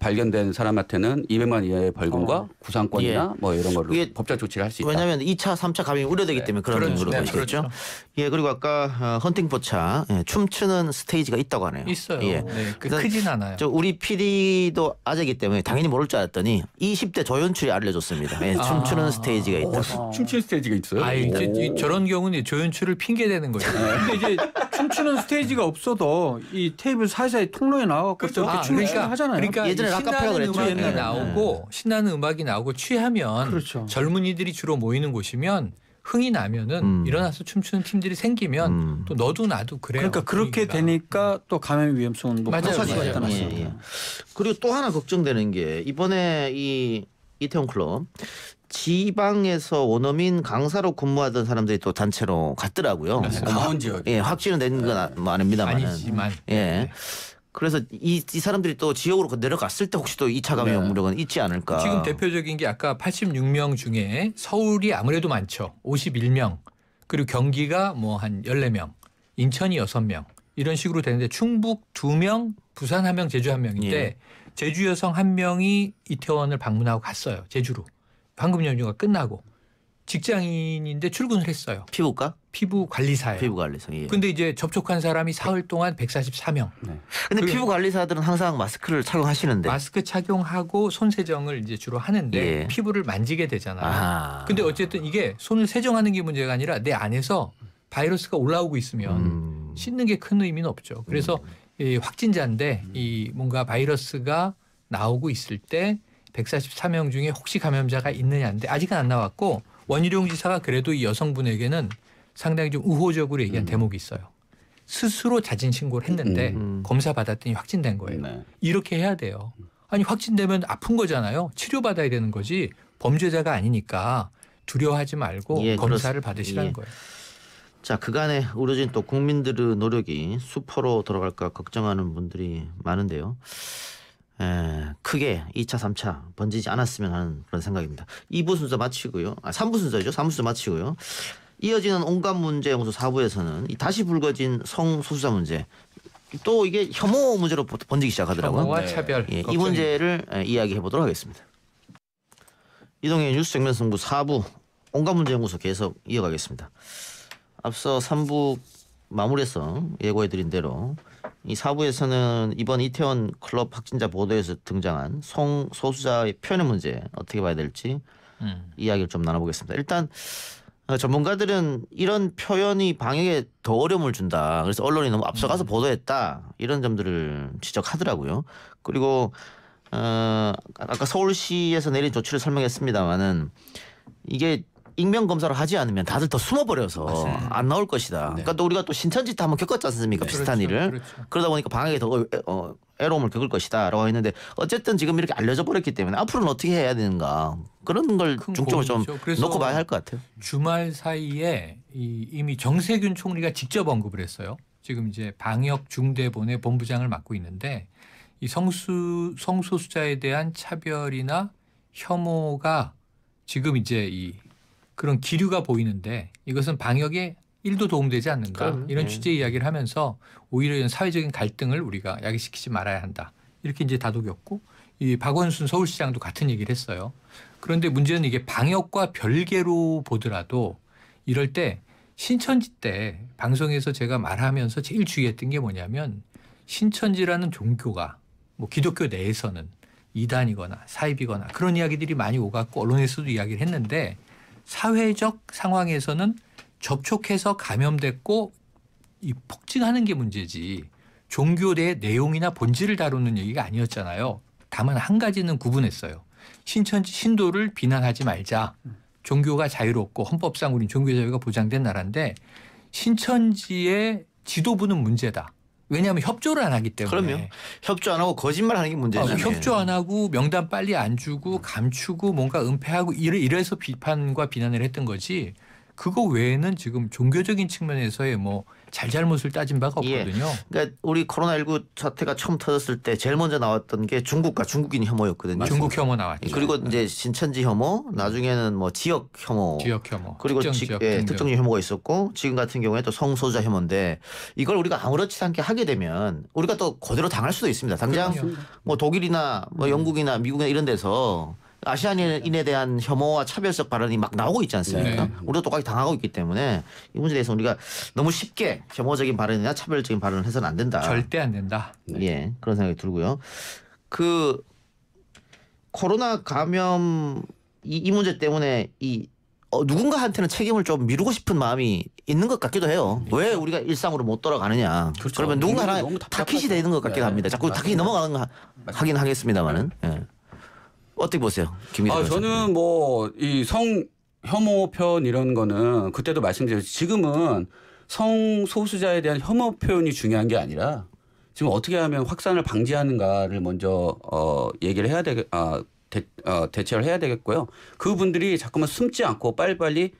H: 발견된 사람한테는 200만 원 이하의 벌금과 구상권이나 뭐 이런 걸로 법적 조치를 할 수 있다.
A: 왜냐하면 2차, 3차 감염이 우려되기 때문에 그런
I: 그렇죠.
A: 식으로
I: 네,
A: 보시겠죠.
I: 그렇죠.
A: 예, 그리고 아까 헌팅 포차 춤추는 스테이지가 있다고 하네요.
I: 있어요.
A: 예.
I: 네,
A: 그래서
I: 크진 않아요.
A: 저 우리 PD도 아재이기 때문에 당연히 모를 줄 알았더니 20대 조연출이 알려줬습니다. 예, 춤추는 스테이지가 있다.
H: 춤추는 스테이지가 있어요.
I: 저런 경우는 조연출을 핑계대는 거죠.
G: 근데 이제 춤추는 스테이지가 없어도 이 테이블 사이사이 통로에 나와서 저렇게 춤을 하잖아요.
I: 그러니까
A: 예전에 락카페라
I: 신나는
A: 그랬죠.
I: 음악이
A: 옛날에.
I: 나오고 신나는 음악이 나오고 취하면
G: 그렇죠.
I: 젊은이들이 주로 모이는 곳이면 흥이 나면은 일어나서 춤추는 팀들이 생기면 또 너도 나도 그래요.
G: 그러니까 그렇게
I: 분위기가.
G: 되니까 또 감염 위험성은
I: 맞아요.
G: 높아질 수가
I: 맞아요.
G: 있다는
A: 예,
G: 말씀이에요.
A: 예. 그리고 또 하나 걱정되는 게 이번에 이 이태원 클럽 지방에서 원어민 강사로 근무하던 사람들이 또 단체로 갔더라고요.
H: 강원 지역.
A: 예, 확진은 된 건 아닙니다만.
I: 아니지만
A: 예. 그래서 이 사람들이 또 지역으로 내려갔을 때 혹시 또 2차 감염 우려가 있지 않을까.
I: 지금 대표적인 게 아까 86명 중에 서울이 아무래도 많죠. 51명. 그리고 경기가 뭐 한 14명. 인천이 6명. 이런 식으로 되는데 충북 2명, 부산 1명, 제주 1명인데
A: 예.
I: 제주 여성 1명이 이태원을 방문하고 갔어요. 제주로. 황금 연휴가 끝나고. 직장인인데 출근을 했어요.
A: 피부과?
I: 피부 관리사예요.
A: 피부 관리사. 예.
I: 근데 이제 접촉한 사람이 사흘 동안 144명.
A: 근데 피부 관리사들은 항상 마스크를 착용하시는데.
I: 마스크 착용하고 손 세정을 이제 주로 하는데
A: 예.
I: 피부를 만지게 되잖아요.
A: 아하.
I: 근데 어쨌든 이게 손을 세정하는 게 문제가 아니라 내 안에서 바이러스가 올라오고 있으면 씻는 게 큰 의미는 없죠. 그래서 이 확진자인데 이 뭔가 바이러스가 나오고 있을 때 144명 중에 혹시 감염자가 있느냐인데 아직은 안 나왔고 원희룡 지사가 그래도 이 여성분에게는 상당히 좀 우호적으로 얘기한 대목이 있어요. 스스로 자진 신고를 했는데 검사 받았더니 확진된 거예요.
H: 네.
I: 이렇게 해야 돼요. 아니 확진되면 아픈 거잖아요. 치료받아야 되는 거지 범죄자가 아니니까 두려워하지 말고
A: 예,
I: 검사를 받으시라는
A: 예.
I: 거예요.
A: 자, 그간에 우려진 또 국민들의 노력이 수포로 돌아갈까 걱정하는 분들이 많은데요. 크게 2차, 3차 번지지 않았으면 하는 그런 생각입니다. 2부 순서 마치고요. 3부 순서죠. 3부 순서 마치고요. 이어지는 온갖 문제 연구소 4부에서는 이 다시 불거진 성소수자 문제. 또 이게 혐오 문제로 번지기 시작하더라고요.
I: 혐오와 차별.
A: 예, 이
I: 걱정입니다.
A: 문제를 이야기해 보도록 하겠습니다. 이동의 뉴스 정면 승부 4부 온갖 문제 연구소 계속 이어가겠습니다. 앞서 3부 마무리해서 예고해드린 대로 이 4부에서는 이번 이태원 클럽 확진자 보도에서 등장한 성소수자의 표현의 문제 어떻게 봐야 될지 이야기를 좀 나눠보겠습니다. 일단 전문가들은 이런 표현이 방역에 더 어려움을 준다. 그래서 언론이 너무 앞서가서 보도했다. 이런 점들을 지적하더라고요. 그리고 아까 서울시에서 내린 조치를 설명했습니다마는 이게 익명 검사를 하지 않으면 다들 더 숨어버려서 안 나올 것이다. 그러니까 또 우리가 또 신천지 때 한번 겪었지 않습니까? 비슷한
I: 그렇죠,
A: 일을.
I: 그렇죠.
A: 그러다 보니까 방역에 더 애로움을 겪을 것이다라고 했는데 어쨌든 지금 이렇게 알려져 버렸기 때문에 앞으로는 어떻게 해야 되는가 그런 걸
I: 큰
A: 중점을 좀
I: 고민이죠. 그래서
A: 놓고 봐야 할 것 같아요.
I: 주말 사이에 이미 정세균 총리가 직접 언급을 했어요. 지금 이제 방역 중대본의 본부장을 맡고 있는데 이 성소수자에 대한 차별이나 혐오가 지금 이제 이 그런 기류가 보이는데 이것은 방역에 1도 도움되지 않는다.
A: 그럼요.
I: 이런
A: 네.
I: 취지의 이야기를 하면서 오히려 이런 사회적인 갈등을 우리가 야기시키지 말아야 한다. 이렇게 이제 다독였고 이 박원순 서울시장도 같은 얘기를 했어요. 그런데 문제는 이게 방역과 별개로 보더라도 이럴 때 신천지 때 방송에서 제가 말하면서 제일 주의했던 게 뭐냐면 신천지라는 종교가 뭐 기독교 내에서는 이단이거나 사입이거나 그런 이야기들이 많이 오갔고 언론에서도 이야기를 했는데 사회적 상황에서는 접촉해서 감염됐고 이 폭증하는 게 문제지 종교의 내용이나 본질을 다루는 얘기가 아니었잖아요. 다만 한 가지는 구분했어요. 신천지 신도를 비난하지 말자. 종교가 자유롭고 헌법상 우린 종교 자유가 보장된 나라인데 신천지의 지도부는 문제다. 왜냐하면 협조를 안 하기 때문에.
A: 그럼요. 협조 안 하고 거짓말하는 게 문제죠.
I: 협조 안 하고 명단 빨리 안 주고 감추고 뭔가 은폐하고 이래서 비판과 비난을 했던 거지. 그거 외에는 지금 종교적인 측면에서의 뭐 잘잘못을 따진 바가 없거든요.
A: 그러니까 우리 코로나19 사태가 처음 터졌을 때 제일 먼저 나왔던 게 중국과 중국인 혐오였거든요.
I: 중국 혐오 나왔죠.
A: 그리고 이제 신천지 혐오, 나중에는 뭐 지역 혐오,
I: 지역 혐오,
A: 그리고
I: 특정 지역 등등.
A: 특정 혐오가 있었고 지금 같은 경우에 또 성소수자 혐오인데 이걸 우리가 아무렇지 않게 하게 되면 우리가 또 그대로 당할 수도 있습니다. 당장
I: 그럼요.
A: 뭐 독일이나 뭐 영국이나 미국이나 이런 데서 아시아인에 대한 혐오와 차별적 발언이 막 나오고 있지 않습니까?
I: 네.
A: 우리도 똑같이 당하고 있기 때문에 이 문제에 대해서 우리가 너무 쉽게 혐오적인 발언이나 차별적인 발언을 해서는 안 된다.
I: 절대 안 된다.
A: 예, 그런 생각이 들고요. 그 코로나 감염 이 문제 때문에 누군가한테는 책임을 좀 미루고 싶은 마음이 있는 것 같기도 해요. 왜 우리가 일상으로 못 돌아가느냐.
H: 그렇죠.
A: 그러면 누군가 하나
H: 너무
A: 타깃이 되는 것 같기도
H: 네.
A: 합니다. 자꾸 타깃이 넘어가는 거 하긴 하겠습니다만은. 예. 어떻게 보세요, 김기태 변호사님?
H: 저는 뭐 이 혐오 표현 이런 거는 그때도 말씀드렸죠. 지금은 성소수자에 대한 혐오 표현이 중요한 게 아니라 지금 어떻게 하면 확산을 방지하는가를 먼저 얘기를 해야 대처를 해야 되겠고요. 그분들이 자꾸만 숨지 않고 빨리빨리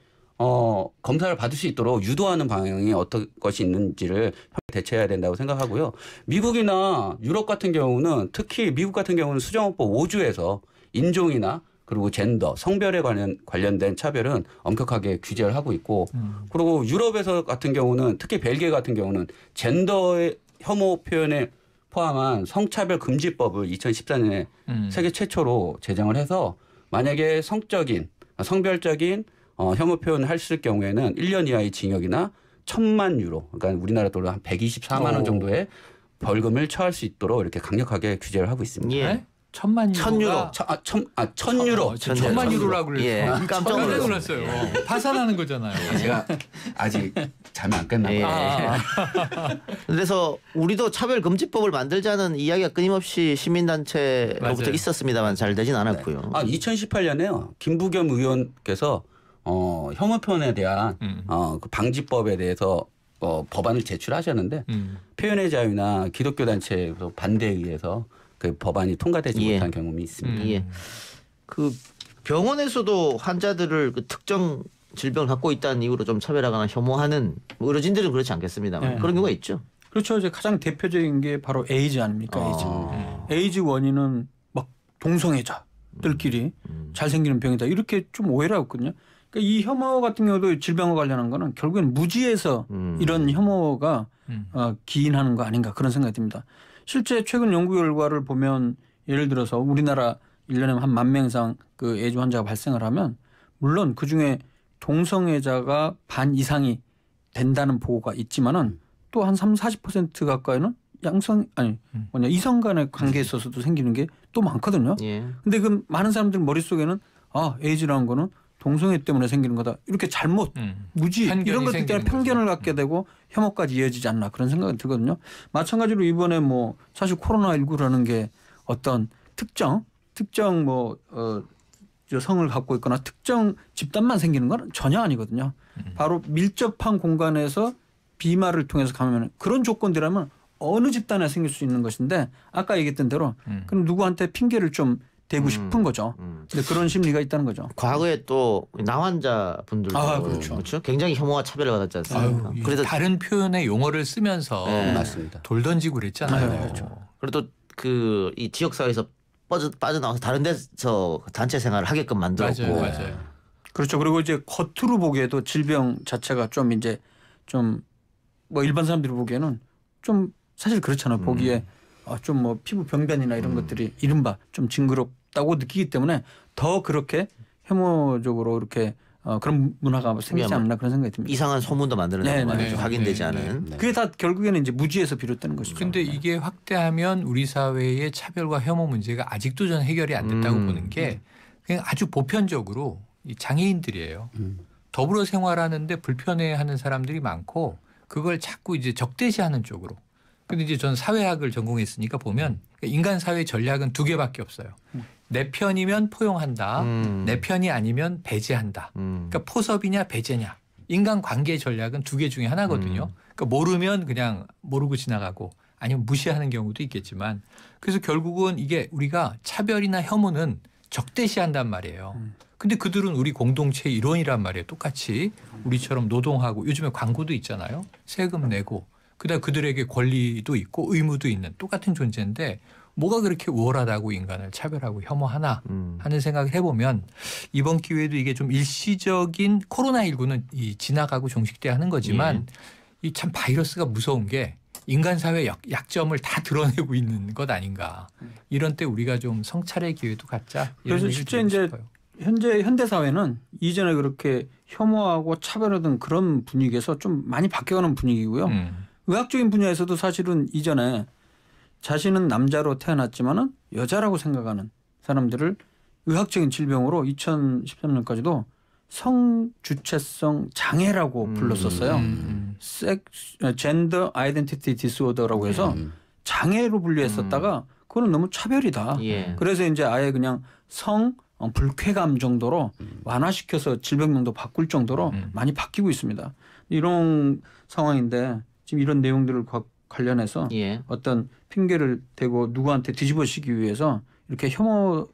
H: 검사를 받을 수 있도록 유도하는 방향이 어떤 것이 있는지를 대처해야 된다고 생각하고요. 미국이나 유럽 같은 경우는 특히 미국 같은 경우는 수정헌법 5조에서 인종이나 그리고 젠더, 성별에 관련된 차별은 엄격하게 규제를 하고 있고 그리고 유럽에서 같은 경우는 특히 벨기에 같은 경우는 젠더의 혐오 표현에 포함한 성차별 금지법을 2014년에 세계 최초로 제정을 해서 만약에 성별적인 혐오 표현을 했을 경우에는 1년 이하의 징역이나 1,000만 유로, 그러니까 우리나라 돈으로 한 124만 원 정도의 벌금을 처할 수 있도록 이렇게 강력하게 규제를 하고 있습니다.
I: 예. 1,000만 유로.
H: 1,000 유로.
I: 1,000만 유로라고 그래서
A: 예. 깜짝
I: 놀랐어요. 파산하는 거잖아요.
H: 제가 아직 잠이 안 깼나 봐요.
A: 그래서 우리도 차별금지법을 만들자는 이야기가 끊임없이 시민단체로부터
I: 맞아요.
A: 있었습니다만 잘 되진 않았고요.
H: 2018년에요. 김부겸 의원께서 혐오 표현에 대한 그 방지법에 대해서 법안을 제출하셨는데 표현의 자유나 기독교 단체의 반대에 의해서 그 법안이 통과되지 못한 경험이 있습니다.
A: 예. 그 병원에서도 환자들을 그 특정 질병을 갖고 있다는 이유로 좀 차별하거나 혐오하는 의료진들은 그렇지 않겠습니다만 그런 경우가 있죠.
G: 그렇죠. 이제 가장 대표적인 게 바로 에이즈 아닙니까? 에이즈 원인은 막 동성애자들끼리 잘생기는 병이다 이렇게 좀 오해를 하고 있거든요. 그러니까 이 혐오 같은 경우도 질병과 관련한 거는 결국엔 무지에서 이런 혐오가 기인하는 거 아닌가 그런 생각이 듭니다. 실제 최근 연구 결과를 보면 예를 들어서 우리나라 1년에 한 10,000명 이상 그 에이즈 환자가 발생을 하면 물론 그중에 동성애자가 반 이상이 된다는 보고가 있지만은 또 한 30-40% 가까이는 이성 간의 관계에 있어서도 생기는 게 또 많거든요. 근데 그 많은 사람들 머릿속에는 에이즈라는 거는 동성애 때문에 생기는 거다. 이렇게 잘못, 무지 이런 것들 때문에 편견을 갖게 되고 혐오까지 이어지지 않나 그런 생각이 들거든요. 마찬가지로 이번에 뭐 사실 코로나19라는 게 어떤 특정 성을 갖고 있거나 특정 집단만 생기는 건 전혀 아니거든요. 바로 밀접한 공간에서 비말을 통해서 감염하는 그런 조건들이라면 어느 집단에 생길 수 있는 것인데 아까 얘기했던 대로 그럼 누구한테 핑계를 좀 대고 싶은 거죠. 근데 그런 심리가 있다는 거죠.
A: 과거에 또 나환자분들도 그렇죠. 굉장히 혐오와 차별을 받았지 않습니까?
I: 그래서 다른 표현의 용어를 쓰면서
H: 맞습니다.
I: 돌 던지고 그랬잖아요.
A: 그렇죠. 그래도 그 이 지역 사회에서 빠져나와서 다른 데서 단체 생활을 하게끔 만들었고.
I: 맞아요.
G: 그렇죠. 그리고 이제 겉으로 보기에도 질병 자체가 좀 이제 좀 뭐 일반 사람들이 보기에는 좀 사실 그렇잖아요. 보기에 좀 뭐 피부 병변이나 이런 것들이 이른바 좀 징그럽다고 느끼기 때문에 더 그렇게 혐오적으로 이렇게 그런 문화가 생기지 않나 그런 생각이 듭니다.
A: 이상한 소문도 만들어내고 말이죠. 확인되지 않은.
G: 그게 다 결국에는 이제 무지에서 비롯되는 것이죠.
I: 그런데 이게 확대하면 우리 사회의 차별과 혐오 문제가 아직도 저는 해결이 안 됐다고 보는 게 그냥 아주 보편적으로 이 장애인들이에요. 더불어 생활하는데 불편해하는 사람들이 많고 그걸 자꾸 이제 적대시하는 쪽으로. 근데 이제 전 사회학을 전공했으니까 보면 인간 사회 전략은 2개밖에 없어요. 내 편이면 포용한다. 내 편이 아니면 배제한다. 그러니까 포섭이냐 배제냐. 인간 관계 전략은 2개 중에 하나거든요. 그러니까 모르면 그냥 모르고 지나가고 아니면 무시하는 경우도 있겠지만 그래서 결국은 이게 우리가 차별이나 혐오는 적대시한단 말이에요. 근데 그들은 우리 공동체의 일원이란 말이에요. 똑같이 우리처럼 노동하고 요즘에 광고도 있잖아요. 세금 내고 그다음 그들에게 권리도 있고 의무도 있는 똑같은 존재인데 뭐가 그렇게 우월하다고 인간을 차별하고 혐오하나 하는 생각을 해보면 이번 기회에도 이게 좀 일시적인 코로나19는 지나가고 종식돼야 하는 거지만 이 참 바이러스가 무서운 게 인간 사회의 약점을 다 드러내고 있는 것 아닌가. 이런 때 우리가 좀 성찰의 기회도 갖자.
G: 그래서 실제 이제 현대 사회는 이전에 그렇게 혐오하고 차별하던 그런 분위기에서 좀 많이 바뀌어가는 분위기고요. 의학적인 분야에서도 사실은 이전에 자신은 남자로 태어났지만은 여자라고 생각하는 사람들을 의학적인 질병으로 2013년까지도 성주체성 장애라고 불렀었어요. 젠더 아이덴티티 디스오더라고 해서 장애로 분류했었다가 그거는 너무 차별이다. 그래서 이제 아예 그냥 성 불쾌감 정도로 완화시켜서 질병명도 바꿀 정도로 많이 바뀌고 있습니다. 이런 상황인데 지금 이런 내용들을 관련해서
A: 예.
G: 어떤 핑계를 대고 누구한테 뒤집어쓰기 위해서 이렇게 혐오를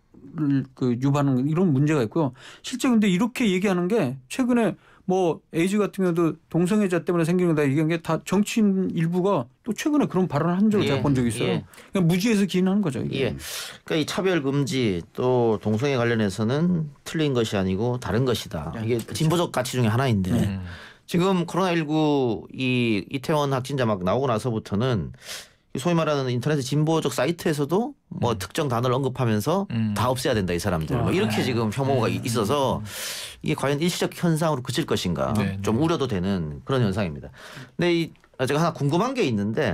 G: 유발하는 이런 문제가 있고요. 실제 근데 이렇게 얘기하는 게 최근에 뭐 에이즈 같은 경우도 동성애자 때문에 생기는 거다 얘기한 게 다 정치인 일부가 또 최근에 그런 발언을 한 적을 제가 본 적이 있어요.
A: 예.
G: 그냥 무지해서 기인하는 거죠. 이게.
A: 예. 그러니까 이 차별 금지 또 동성애 관련해서는 틀린 것이 아니고 다른 것이다. 이게 진보적 가치 중에 하나인데 지금 코로나19 이 이태원 확진자 막 나오고 나서부터는 소위 말하는 인터넷 진보적 사이트에서도 뭐 특정 단어를 언급하면서 다 없애야 된다 이 사람들 뭐 이렇게 지금 혐오가 있어서 이게 과연 일시적 현상으로 그칠 것인가 좀 우려도 되는 그런 현상입니다. 근데 제가 하나 궁금한 게 있는데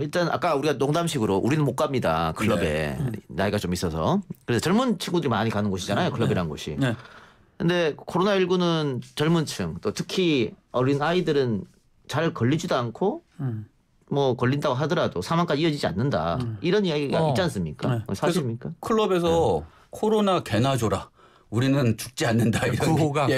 A: 일단 아까 우리가 농담식으로 우리는 못 갑니다 클럽에 나이가 좀 있어서 그래서 젊은 친구들이 많이 가는 곳이잖아요 클럽이라는 곳이. 근데 코로나19는 젊은 층 또 특히 어린 아이들은 잘 걸리지도 않고 뭐 걸린다고 하더라도 사망까지 이어지지 않는다. 이런 이야기가 있지 않습니까? 사실입니까?
H: 클럽에서 코로나 개나 줘라. 우리는 죽지 않는다. 이런
I: 구호가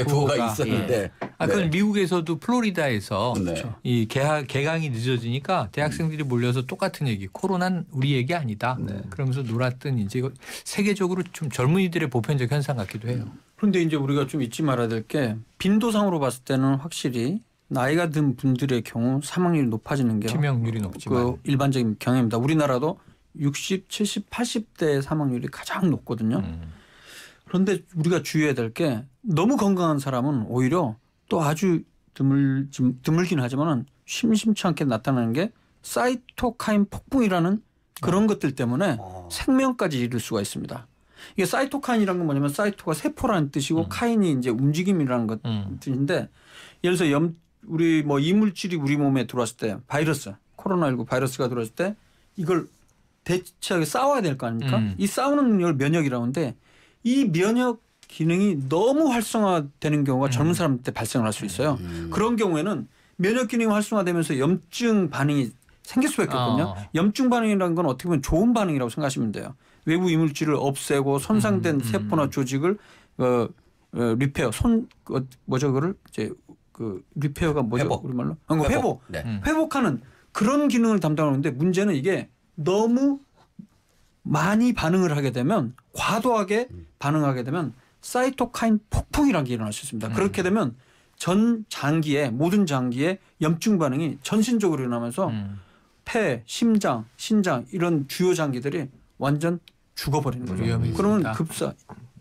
H: 있었는데.
I: 그건 미국에서도 플로리다에서 이 개강이 늦어지니까 대학생들이 몰려서 똑같은 얘기. 코로나는 우리 얘기 아니다. 그러면서 놀았던 이제 세계적으로 좀 젊은이들의 보편적 현상 같기도 해요.
G: 그런데 이제 우리가 좀 잊지 말아야 될 게 빈도상으로 봤을 때는 확실히 나이가 든 분들의 경우 사망률이 높아지는 게
I: 치명률이 높지만
G: 일반적인 경향입니다. 우리나라도 60, 70, 80대 사망률이 가장 높거든요. 그런데 우리가 주의해야 될 게 너무 건강한 사람은 오히려 또 아주 드물긴 하지만 심심치 않게 나타나는 게 사이토카인 폭풍이라는 그런 것들 때문에 생명까지 이룰 수가 있습니다. 이게 사이토카인이라는 건 뭐냐면 사이토가 세포라는 뜻이고 카인이 이제 움직임이라는 것 뜻인데 예를 들어서 우리 뭐 이물질이 우리 몸에 들어왔을 때 바이러스 코로나19 바이러스가 들어왔을 때 이걸 대체하게 싸워야 될 거 아닙니까? 이 싸우는 능력을 면역이라고 하는데 이 면역 기능이 너무 활성화되는 경우가 젊은 사람한테 발생을 할 수 있어요. 그런 경우에는 면역 기능이 활성화되면서 염증 반응이 생길 수밖에 없거든요. 염증 반응이라는 건 어떻게 보면 좋은 반응이라고 생각하시면 돼요. 외부 이물질을 없애고 손상된 세포나 조직을 리페어 뭐죠 그걸 이제 리페어가 뭐죠
H: 회복.
G: 우리말로 회복. 회복하는 그런 기능을 담당하는데 문제는 이게 너무 많이 반응을 하게 되면 과도하게 반응하게 되면 사이토카인 폭풍이라는 게 일어날 수 있습니다. 그렇게 되면 전 장기에 모든 장기에 염증 반응이 전신적으로 일어나면서 폐, 심장, 신장 이런 주요 장기들이 완전 죽어버리는 거죠. 그러면 급사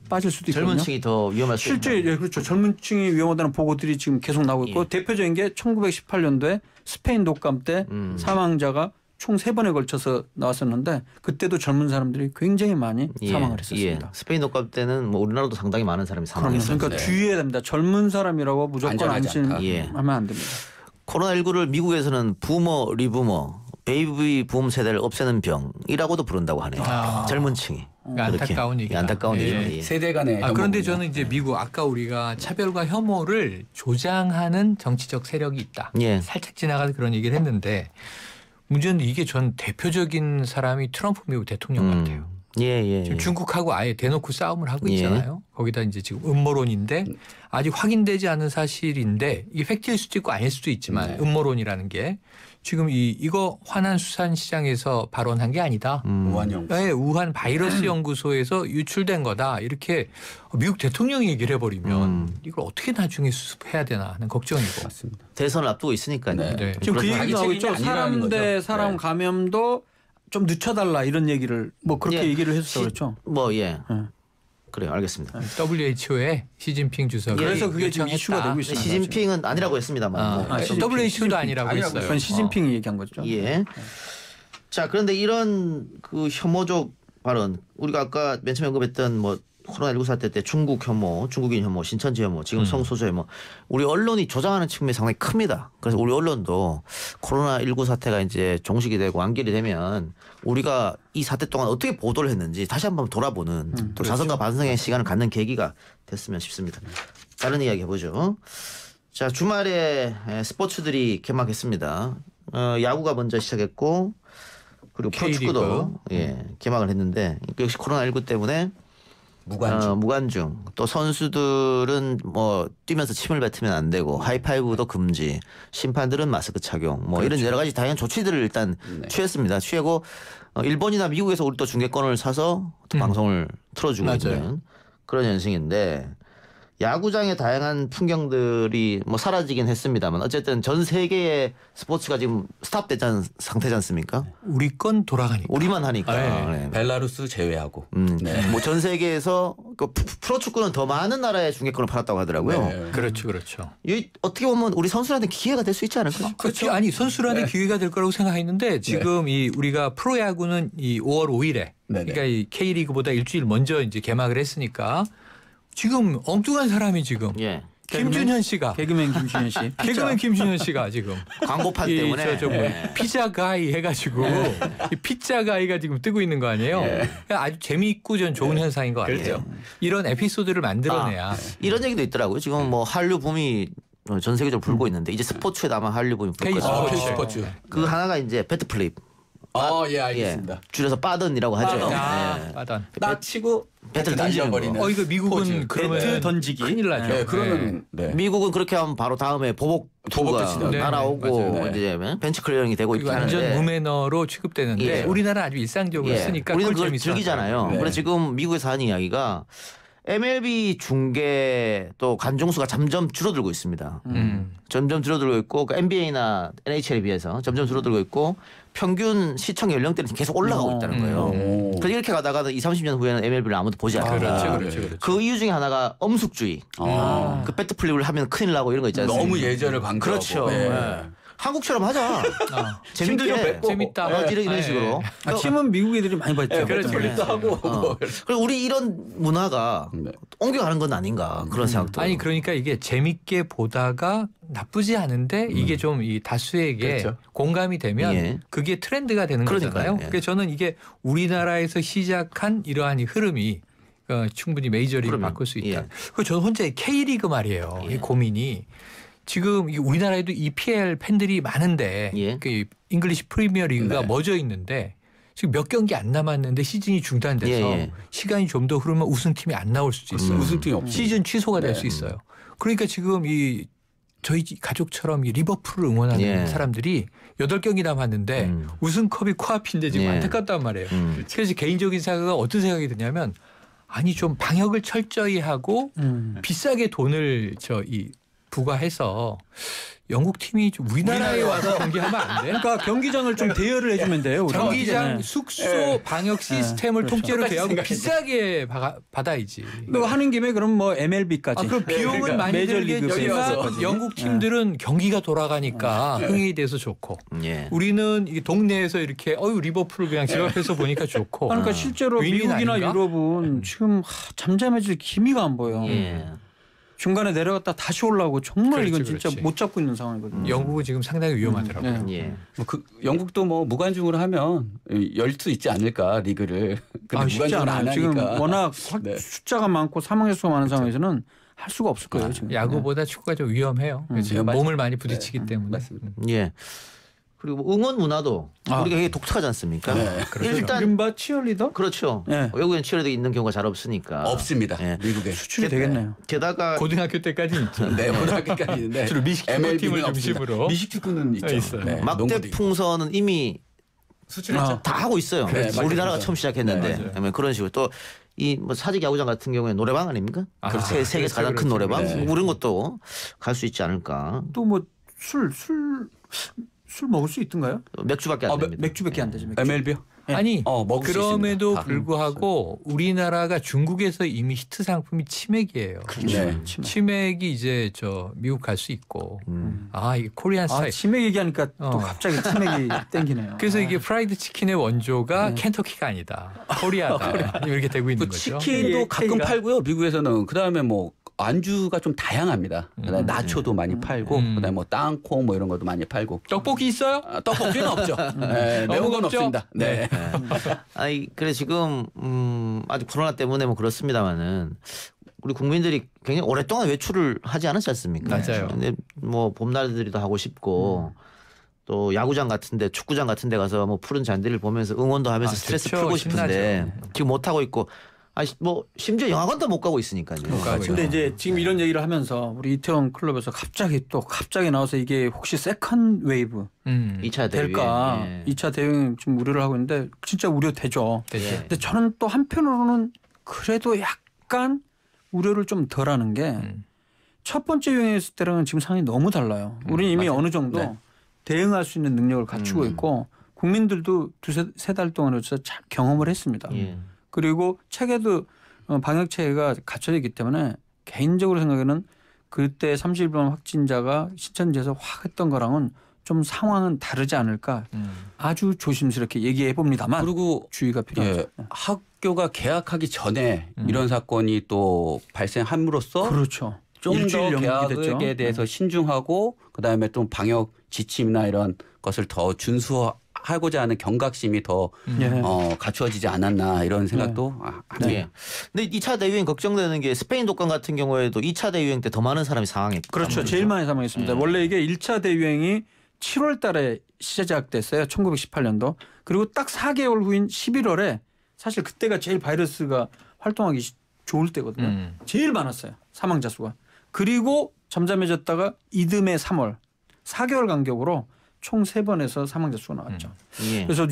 G: 빠질 수도 있거든요.
A: 젊은 층이 더 위험할 수 있다.
G: 실제 그렇죠. 젊은 층이 위험하다는 보고들이 지금 계속 나오고 있고 대표적인 게 1918년도에 스페인 독감 때 사망자가 총 3번에 걸쳐서 나왔었는데 그때도 젊은 사람들이 굉장히 많이 사망을 했었습니다.
A: 스페인 독감 때는 뭐 우리나라도 상당히 많은 사람이 사망했어요.
G: 그러니까 주의해야 됩니다. 젊은 사람이라고 무조건 안심하면 안 됩니다.
A: 코로나19를 미국에서는 부머, 리부머, 베이비 붐 세대를 없애는 병이라고도 부른다고 하네요. 젊은 층이.
I: 안타까운 얘기다.
A: 안타까운 얘기죠.
H: 세대 간의
I: 그런데 저는 이제 미국 아까 우리가 차별과 혐오를 조장하는 정치적 세력이 있다. 살짝 지나가서 그런 얘기를 했는데 문제는 이게 전 대표적인 사람이 트럼프 미국 대통령 같아요. 지금 중국하고 아예 대놓고 싸움을 하고 있잖아요. 거기다 이제 지금 음모론인데 아직 확인되지 않은 사실인데 이게 팩트일 수도 있고 아닐 수도 있지만 음모론이라는 게 지금 이거 화난수산시장에서 발언한 게 아니다.
H: 우한 연구소.
I: 네, 우한 바이러스 연구소에서 유출된 거다. 이렇게 미국 대통령이 얘기를 해버리면 이걸 어떻게 나중에 수습해야 되나 하는 걱정이고.
H: 맞습니다.
A: 대선을 앞두고 있으니까요.
G: 지금 그 얘기 나오고 있죠. 사람 대 사람 감염도 좀 늦춰달라 이런 얘기를 뭐 그렇게 얘기를 해서 그렇죠.
A: 그래요. 알겠습니다.
I: WHO의 시진핑 주석이
G: 그래서 그게 지금 이슈가 되고 있습니다.
A: 시진핑은 아니라고 했습니다만.
I: WHO도 아니라고 했어요.
G: 그건 시진핑이 얘기한 거죠.
A: 자, 그런데 이런 그 혐오적 발언 우리가 아까 맨 처음에 언급했던 뭐 코로나19 사태 때 중국 혐오, 중국인 혐오, 신천지 혐오, 지금 성소수 혐오 우리 언론이 조장하는 측면이 상당히 큽니다. 그래서 우리 언론도 코로나19 사태가 이제 종식이 되고 완결이 되면 우리가 이 사태 동안 어떻게 보도를 했는지 다시 한번 돌아보는 또 자성과 반성의 시간을 갖는 계기가 됐으면 싶습니다. 다른 이야기 해보죠. 자, 주말에 스포츠들이 개막했습니다. 야구가 먼저 시작했고 그리고 프로축구도 개막을 했는데 역시 코로나19 때문에 무관중. 또 선수들은 뭐 뛰면서 침을 뱉으면 안 되고 하이파이브도 금지. 심판들은 마스크 착용. 뭐 이런 여러 가지 다양한 조치들을 일단 취했습니다. 취하고 일본이나 미국에서 우리 또 중계권을 사서 또 방송을 틀어주고 있는 그런 현상인데 야구장의 다양한 풍경들이 뭐 사라지긴 했습니다만 어쨌든 전 세계의 스포츠가 지금 스탑된 상태지 않습니까?
I: 우리 건 돌아가니까.
A: 우리만 하니까.
H: 네. 벨라루스 제외하고. 네.
A: 뭐 전 세계에서 그 프로축구는 더 많은 나라의 중계권을 팔았다고 하더라고요.
H: 네.
I: 그렇죠.
A: 이 어떻게 보면 우리 선수들한테 기회가 될 수 있지 않을까요?
I: 그렇죠. 아니 선수들한테 기회가 될 거라고 생각했는데 지금 이 우리가 프로야구는 이 5월 5일에 그러니까 이 K리그보다 일주일 먼저 이제 개막을 했으니까 지금 엉뚱한 사람이 지금 김준현 씨가
G: 개그맨 김준현 씨.
I: 개그맨 김준현 씨가 지금
A: 광고판 때문에
I: 피자 가이 해가지고 이 피자 가이가 지금 뜨고 있는 거 아니에요? 아주 재미있고 전 좋은 현상인 것 같아요. 이런 에피소드를 만들어내야
A: 이런 얘기도 있더라고요. 지금 뭐 한류 붐이 전 세계적으로 불고 있는데 이제 스포츠에도 아마 한류 붐이 불 거죠.
I: K스포츠.
A: 그 하나가 이제 배트플립.
H: 예, 알겠습니다.
A: 줄여서 빠던이라고 하죠.
I: 빠던.
H: 나 치고
A: 배트를 던져버리는.
I: 이거 미국은 그러면
G: 배트 던지기.
I: 큰일 나죠.
H: 네, 그러면
A: 미국은 그렇게 하면 바로 다음에 보복투가 날아오고 이제 벤치 클리어링이 되고 있긴 하는데
I: 완전 무매너로 취급되는데 우리나라 아주 일상적으로 쓰니까
A: 우리는 그걸
I: 재밌어요.
A: 즐기잖아요. 그래서 지금 미국에서 하는 이야기가 MLB 중계 또 관중수가 점점 줄어들고 있습니다. 점점 줄어들고 있고 그 NBA나 NHL에 비해서 점점 줄어들고 있고 평균 시청 연령대는 계속 올라가고 있다는 거예요. 그래서 이렇게 가다가 20, 30년 후에는 MLB를 아무도 보지 않는다.
I: 그렇죠.
A: 그 이유 중에 하나가 엄숙주의. 그 배트플립을 하면 큰일 나고 이런 거 있잖아요.
H: 너무 예절을 강조하고.
A: 그렇죠. 한국처럼 하자.
I: 재밌다.
A: 이런 식으로.
G: 아침은 미국 애들이 많이 봤죠.
H: 플립도 하고.
A: 그리고 우리 이런 문화가 옮겨가는 건 아닌가 그런 생각도.
I: 아니 그러니까 이게 재밌게 보다가 나쁘지 않은데 이게 좀 이 다수에게 공감이 되면 그게 트렌드가 되는 거잖아요. 그래서 저는 이게 우리나라에서 시작한 이러한 이 흐름이 충분히 메이저리그를 바꿀 수 있다. 그리고 저는 혼자 K리그 말이에요. 이 고민이. 지금 우리나라에도 EPL 팬들이 많은데 그 잉글리시 프리미어 리그가 멎어 있는데 지금 몇 경기 안 남았는데 시즌이 중단돼서 시간이 좀 더 흐르면 우승팀이 안 나올 수도 있어요.
H: 우승팀이 없죠.
I: 시즌 취소가 될 수 있어요. 그러니까 지금 저희 가족처럼 리버풀을 응원하는 사람들이 8경기 남았는데 우승컵이 코앞인데 지금 안타깝단 말이에요. 그래서 개인적인 생각은 어떤 생각이 드냐면 아니 좀 방역을 철저히 하고 비싸게 돈을 부과해서 영국 팀이 우리나라에 와서 경기하면 안 돼?
G: 그러니까 경기장을 좀 대여를 해주면 돼요.
I: 경기장, 숙소, 방역 시스템을 통째로 대여하고 비싸게 받아야지.
G: 그 하는 김에 그럼 뭐 MLB까지.
I: 그럼 비용은 많이 들겠지만 영국 팀들은 경기가 돌아가니까 흥행이 돼서 좋고 우리는 이 동네에서 이렇게 리버풀을 그냥 집 앞에서 보니까 좋고.
G: 그러니까 실제로 미국이나 아닌가? 유럽은 지금 잠잠해질 기미가 안 보여. 중간에 내려갔다 다시 올라오고 정말 이건 진짜 못 잡고 있는 상황이거든요.
I: 영국은 지금 상당히 위험하더라고요.
H: 영국도 뭐 무관중으로 하면 열 수 있지 않을까 리그를.
G: 쉽지 않아요. 지금 워낙 숫자가 많고 사망 횟수가 많은 상황에서는 할 수가 없을 거예요. 지금.
I: 야구보다 축구가 좀 위험해요. 몸을 많이 부딪히기 때문에.
H: 맞습니다.
A: 그리고 응원 문화도 우리가 되게 독특하지 않습니까? 일단
G: 이른바 치어리더?
A: 그렇죠. 외국엔 치어리더 있는 경우가 잘 없으니까.
H: 없습니다. 미국에.
G: 수출이 되겠네요.
A: 게다가
I: 고등학교 때까지 있죠.
H: 고등학교까지 있는데.
I: 주로 미식축구팀을 중심으로.
H: 미식축구는 있죠.
A: 막대 풍선은 이미
H: 수출했죠.
A: 다 하고 있어요. 우리나라가 처음 시작했는데 그런 식으로 또 이 뭐 사직 야구장 같은 경우에 노래방 아닙니까? 세계에서 가장 큰 노래방 그런 것도 갈 수 있지 않을까.
G: 또 뭐 술 먹을 수 있던가요?
A: 맥주밖에 안 됩니다.
G: 맥주밖에 안 되죠. 맥주.
H: MLB요?
I: 아니 그럼에도 불구하고 우리나라가 중국에서 이미 히트 상품이 치맥이에요. 치맥이 이제 미국 갈 수 있고 이게 코리안 스타일.
G: 치맥 얘기하니까 또 갑자기 치맥이 땡기네요.
I: 그래서 이게 프라이드 치킨의 원조가 켄터키가 아니다. 코리아다. 이렇게 되고 있는 거죠.
H: 치킨도 가끔 팔고요. 미국에서는 그다음에 뭐 안주가 좀 다양합니다. 그다음에 나초도 많이 팔고 그다음에 뭐 땅콩 뭐 이런 것도 많이 팔고.
I: 떡볶이 있어요?
H: 떡볶이는 없죠. 매운 건 없습니다.
A: 아니 그래 지금 아직 코로나 때문에 뭐 그렇습니다만은 우리 국민들이 굉장히 오랫동안 외출을 하지 않았지 않습니까?
I: 맞아요.
A: 근데 뭐 봄날들이도 하고 싶고 또 야구장 같은데 축구장 같은데 가서 뭐 푸른 잔디를 보면서 응원도 하면서 스트레스 풀고 싶은데 지금 못 하고 있고. 뭐 심지어 영화관도 못 가고 있으니까요.
G: 근데 이제 지금 이런 얘기를 하면서 우리 이태원 클럽에서 갑자기 나와서 이게 혹시 세컨 웨이브
A: 2차 대유행.
G: 될까?
A: 예.
G: 2차 대유행 좀 우려를 하고 있는데 진짜 우려되죠. 근데 저는 또 한편으로는 그래도 약간 우려를 좀 덜하는 게 첫 번째 유행했을 때랑은 지금 상황이 너무 달라요. 우리는 이미
A: 맞아요.
G: 어느 정도 대응할 수 있는 능력을 갖추고 있고 국민들도 두세 달 동안으로서 잘 경험을 했습니다. 그리고 체계도 방역 체계가 갖춰져 있기 때문에 개인적으로 생각에는 그때 30일 확진자가 신천지에서 확 했던 거랑은 좀 상황은 다르지 않을까 아주 조심스럽게 얘기해 봅니다만
H: 그리고
G: 주의가 필요하죠.
H: 예, 학교가 개학하기 전에 이런 사건이 또 발생함으로써
G: 그렇죠.
H: 좀 더
G: 일주일 연기됐죠.
H: 개학에 대해서 신중하고 그다음에 좀 방역 지침이나 이런 것을 더 준수하고자 하는 경각심이 더 갖추어지지 않았나 이런 생각도 합니다.
A: 네. 근데 2차 대유행 걱정되는 게 스페인 독감 같은 경우에도 2차 대유행 때 더 많은 사람이 사망했고.
G: 그렇죠. 제일 많이 사망했습니다. 원래 이게 1차 대유행이 7월 달에 시작됐어요. 1918년도. 그리고 딱 4개월 후인 11월에 사실 그때가 제일 바이러스가 활동하기 좋을 때거든요. 제일 많았어요. 사망자 수가. 그리고 잠잠해졌다가 이듬해 3월 4개월 간격으로 총 3번에서 사망자 수가 나왔죠. 그래서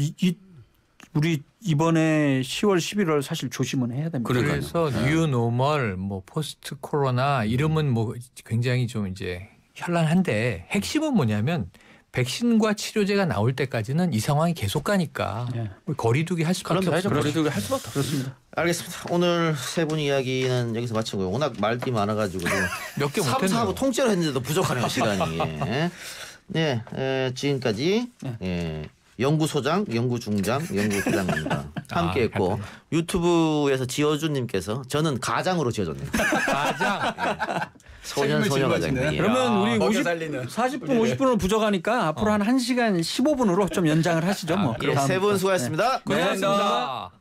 G: 우리 이번에 10월 11월 사실 조심은 해야 됩니다.
I: 그래서 뉴노멀 뭐 포스트 코로나 이름은 뭐 굉장히 좀 이제 현란한데 핵심은 뭐냐면 백신과 치료제가 나올 때까지는 이 상황이 계속 가니까 거리두기 할 수밖에 없어요.
H: 거리두기 할 수밖에
G: 그렇습니다.
A: 알겠습니다. 오늘 세 분 이야기는 여기서 마치고요. 워낙 말띠 많아가지고
I: 몇 개
A: 3,
I: 못했네요.
A: 4부 통째로 했는데도 부족하네요 시간이. 네, 지금까지 연구소장, 연구중장, 연구부장입니다. 함께했고 유튜브에서 지어준님께서 저는 가장으로 지어줬네요.
I: 가장
A: 소녀 가장님.
G: 그러면 우리 40분 50분으로 부족하니까 앞으로 한 1시간 15분으로 좀 연장을 하시죠. 뭐.
A: 세 분 수고하셨습니다.
G: 고생하셨습니다.